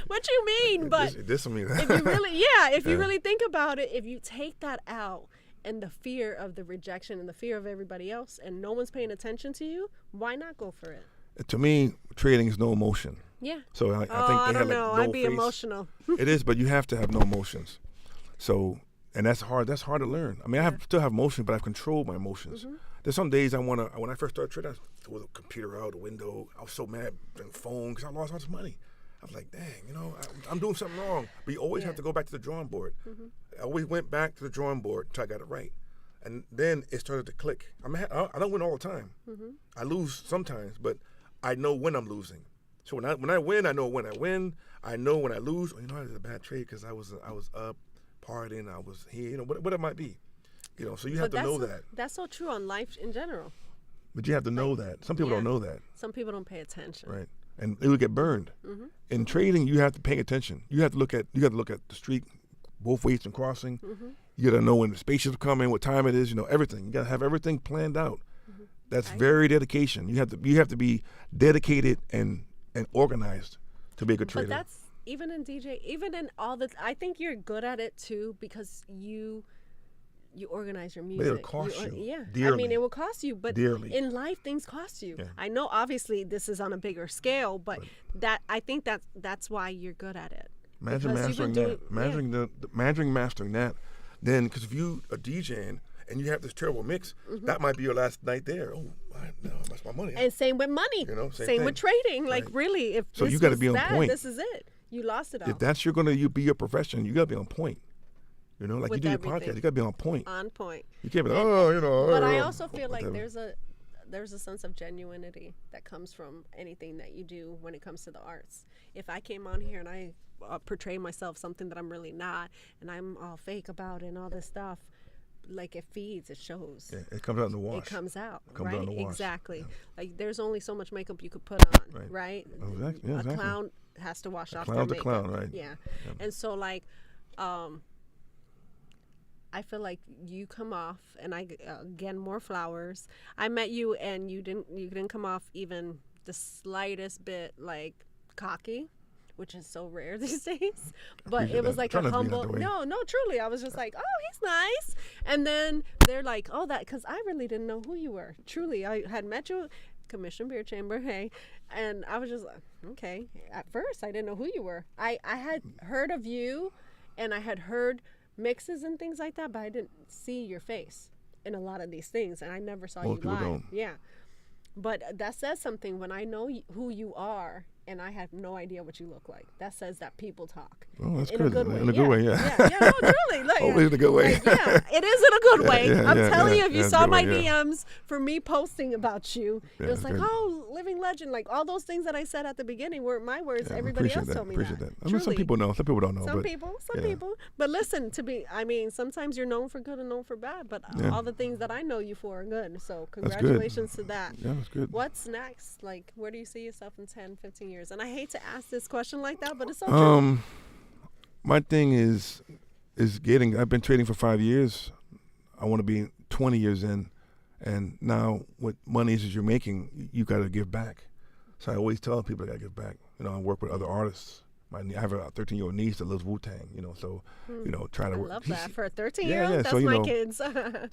Speaker 2: what you mean? But
Speaker 3: this mean that.
Speaker 2: if you really, if you really think about it, if you take that out and the fear of the rejection and the fear of everybody else and no one's paying attention to you, why not go for it?
Speaker 3: To me, trading is no emotion.
Speaker 2: Yeah.
Speaker 3: So I think they
Speaker 2: I
Speaker 3: have
Speaker 2: don't know.
Speaker 3: no
Speaker 2: I'd be
Speaker 3: face.
Speaker 2: emotional.
Speaker 3: It is, but you have to have no emotions. So, and that's hard. That's hard to learn. I mean, still have emotions, but I've controlled my emotions. There's some days when I first started trading, I threw the computer out the window. I was so mad and phone because I lost all this money. I was like, dang, I'm doing something wrong. But you always have to go back to the drawing board. I always went back to the drawing board until I got it right. And then it started to click. I don't win all the time. I lose sometimes, but I know when I'm losing. So when I win, I know when I win. I know when I lose. I did a bad trade because I was up partying. I was here. What it might be. So you have to know that.
Speaker 2: That's so true on life in general.
Speaker 3: But you have to know that. Some people don't know that.
Speaker 2: Some people don't pay attention.
Speaker 3: Right. And it would get burned. In trading, you have to pay attention. You have to look at the street, both ways and crossing. You got to know when the spaceships are coming, what time it is. Everything. You got to have everything planned out. That's very dedication. You have to be dedicated and organized to be a good trader.
Speaker 2: But that's even in DJ, even in all the. I think you're good at it too because you organize your music.
Speaker 3: But it'll cost you.
Speaker 2: Yeah,
Speaker 3: dearly.
Speaker 2: I mean it will cost you, but
Speaker 3: dearly.
Speaker 2: In life things cost you.
Speaker 3: Yeah.
Speaker 2: I know obviously this is on a bigger scale, but that I think that's why you're good at it.
Speaker 3: Imagine mastering that. Mastering that. Then, because if you are DJing and you have this terrible mix, that might be your last night there. Oh, that's my money.
Speaker 2: And same with money. Same with trading. Like really, if
Speaker 3: so
Speaker 2: this
Speaker 3: you got to
Speaker 2: was
Speaker 3: be on
Speaker 2: bad,
Speaker 3: point.
Speaker 2: this is it. You lost it all.
Speaker 3: If that's you be your profession, you got to be on point. Like
Speaker 2: with
Speaker 3: you do
Speaker 2: everything.
Speaker 3: your podcast, you got to be on point.
Speaker 2: On point.
Speaker 3: You can't be like,
Speaker 2: But I also feel like there's a sense of genuinity that comes from anything that you do when it comes to the arts. If I came on here and I portray myself something that I'm really not, and I'm all fake about it and all this stuff, like it feeds, it shows.
Speaker 3: Yeah, it comes out in the wash.
Speaker 2: It comes out,
Speaker 3: out in the wash.
Speaker 2: Exactly.
Speaker 3: Yeah.
Speaker 2: Like there's only so much makeup you could put on, right?
Speaker 3: Oh, exactly. Yeah,
Speaker 2: a clown has to wash off their
Speaker 3: clown's
Speaker 2: makeup.
Speaker 3: a clown, right?
Speaker 2: Yeah. And so like, I feel like you come off, and I again more flowers. I met you, and you didn't come off even the slightest bit like cocky, which is so rare these days. But it was like a humble. No, truly, I was just like, oh, he's nice. And then they're like, oh, that because I really didn't know who you were. Truly, I had met you, Commission Beer Chamber, hey, and I was just like, okay. At first, I didn't know who you were. I had heard of you. And I had heard mixes and things like that, but I didn't see your face in a lot of these things, and I never saw
Speaker 3: Most
Speaker 2: you live.
Speaker 3: people don't.
Speaker 2: Yeah. But that says something when I know who you are and I have no idea what you look like. That says that people talk.
Speaker 3: Oh, that's
Speaker 2: in
Speaker 3: good.
Speaker 2: a good way.
Speaker 3: In a good way,
Speaker 2: Yeah, no, truly. Like,
Speaker 3: always in a good way.
Speaker 2: Like, yeah, it is in a good way.
Speaker 3: Yeah,
Speaker 2: I'm
Speaker 3: yeah,
Speaker 2: telling
Speaker 3: yeah,
Speaker 2: you, if you
Speaker 3: yeah,
Speaker 2: saw
Speaker 3: good
Speaker 2: my
Speaker 3: way, yeah.
Speaker 2: DMs for me posting about you, it was like,
Speaker 3: good.
Speaker 2: oh, living legend. Like all those things that I said at the beginning weren't my words.
Speaker 3: Yeah,
Speaker 2: Everybody
Speaker 3: appreciate
Speaker 2: else
Speaker 3: that.
Speaker 2: told me
Speaker 3: Appreciate
Speaker 2: that.
Speaker 3: that. I mean, some people know. Some people don't know.
Speaker 2: Some
Speaker 3: but
Speaker 2: people.
Speaker 3: yeah.
Speaker 2: But listen, I mean, sometimes you're known for good and known for bad, but
Speaker 3: Yeah.
Speaker 2: all the things that I know you for are good. So
Speaker 3: That's good.
Speaker 2: congratulations to that.
Speaker 3: Yeah, that's good.
Speaker 2: What's next? Like, where do you see yourself in 10, 15 years? And I hate to ask this question like that, but it's so true.
Speaker 3: My thing is getting. I've been trading for 5 years. I want to be 20 years in, and now what money is you're making, you got to give back. So I always tell people I got to give back. You know, I work with other artists. I have a 13-year-old niece that loves Wu-Tang. You know, so trying to
Speaker 2: I
Speaker 3: work.
Speaker 2: love that for a 13-year-old.
Speaker 3: Yeah,
Speaker 2: That's
Speaker 3: so,
Speaker 2: my kids.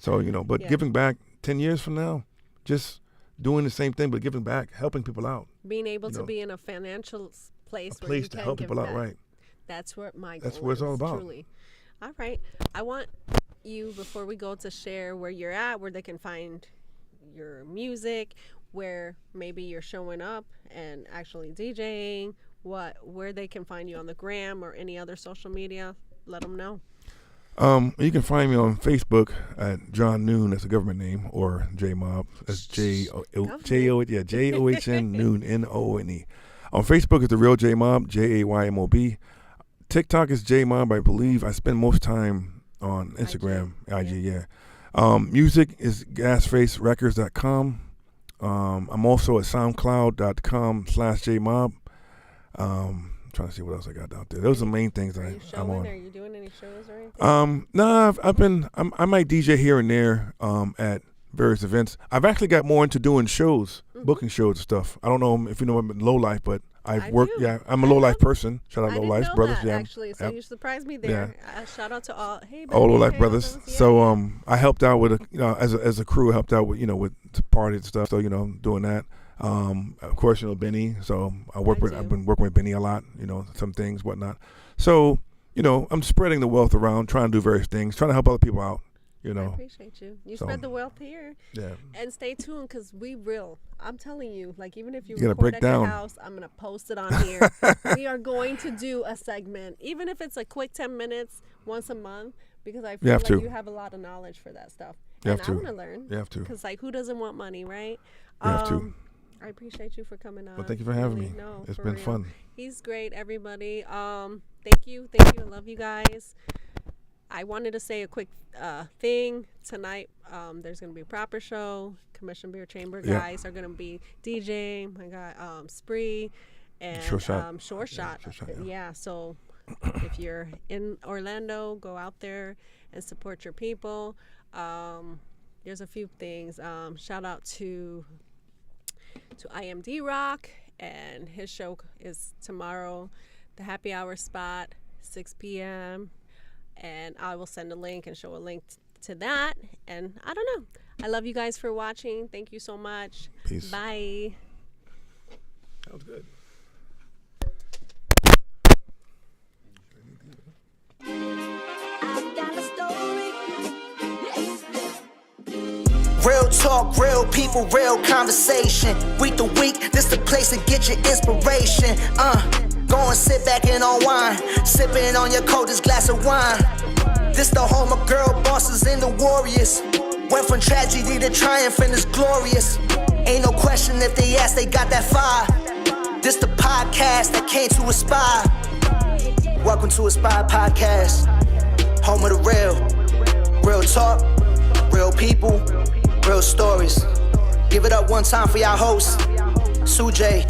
Speaker 3: So but
Speaker 2: Yeah.
Speaker 3: giving back 10 years from now, just doing the same thing but giving back, helping people out.
Speaker 2: Being able to be in a financial place
Speaker 3: A
Speaker 2: where you
Speaker 3: place
Speaker 2: can
Speaker 3: to help
Speaker 2: give
Speaker 3: people
Speaker 2: back.
Speaker 3: out, right?
Speaker 2: That's what my
Speaker 3: That's
Speaker 2: goal
Speaker 3: what it's all
Speaker 2: is,
Speaker 3: about.
Speaker 2: Truly. All right. I want you, before we go, to share where you're at, where they can find your music, where maybe you're showing up and actually DJing, where they can find you on the gram or any other social media. Let them know.
Speaker 3: You can find me on Facebook at John Noon, that's a government name, or J Mob. That's John Noon, Noone. On Facebook is the real J Mob, JAYMOB. TikTok is J Mob, I believe. I spend most time on Instagram, IG, yeah. Music is gasfacerecords.com. I'm also at soundcloud.com/JMob. Trying to see what else I got out there. Those are the main things that I'm on.
Speaker 2: Are you doing any shows or anything?
Speaker 3: No, I might DJ here and there at various events. I've actually got more into doing shows, booking shows and stuff. I don't know if you know I'm Low Life, but I've worked.
Speaker 2: do.
Speaker 3: Yeah, I'm a Low Life person. Shout out
Speaker 2: I
Speaker 3: Low
Speaker 2: didn't
Speaker 3: Life
Speaker 2: know
Speaker 3: brothers.
Speaker 2: that,
Speaker 3: Yeah,
Speaker 2: actually, so you surprised me there. Shout out to all. Hey,
Speaker 3: all Low
Speaker 2: baby,
Speaker 3: Life
Speaker 2: hey,
Speaker 3: brothers.
Speaker 2: brothers. Yeah.
Speaker 3: So I helped out with as a crew, helped out with with parties and stuff. So doing that. Of course, Benny. So I've been working with Benny a lot. Some things, whatnot. So I'm spreading the wealth around, trying to do various things, trying to help other people out.
Speaker 2: I appreciate you. You spread the wealth here.
Speaker 3: Yeah.
Speaker 2: And stay tuned, because we will. I'm telling you, like, even if you
Speaker 3: gotta
Speaker 2: record
Speaker 3: break
Speaker 2: at
Speaker 3: down.
Speaker 2: your house, I'm gonna post it on here. We are going to do a segment, even if it's a quick 10 minutes once a month, because I feel like you have a lot of knowledge for that stuff.
Speaker 3: You
Speaker 2: and
Speaker 3: have to.
Speaker 2: I want to learn.
Speaker 3: You have to.
Speaker 2: Because who doesn't want money, right?
Speaker 3: You have to.
Speaker 2: I appreciate you for coming on.
Speaker 3: Well, thank you for having me.
Speaker 2: No,
Speaker 3: it's
Speaker 2: for
Speaker 3: been
Speaker 2: real.
Speaker 3: fun.
Speaker 2: He's great, everybody. Thank you. I love you guys. I wanted to say a quick thing tonight. There's going to be a proper show. Commission Beer Chamber guys are going to be DJing. I got Spree and
Speaker 3: Sure Shot.
Speaker 2: Sure Shot. Yeah. So if you're in Orlando, go out there and support your people. There's a few things. Shout out to IMD Rock, and his show is tomorrow, the Happy Hour Spot, 6 p.m. And I will send a link and show a link to that. And I don't know. I love you guys for watching. Thank you so much.
Speaker 3: Peace.
Speaker 2: Bye.
Speaker 3: That was good.
Speaker 1: Real talk, real people, real conversation. Week to week, this the place to get your inspiration. Go and sit back and unwind, sipping on your coldest glass of wine. This the home of girl bosses and the warriors. Went from tragedy to triumph and it's glorious. Ain't no question if they ask, they got that fire. This the podcast that came to Aspire. Welcome to Aspire Podcast, home of the real. Real talk, real people, real stories. Give it up one time for y'all hosts, Sujay,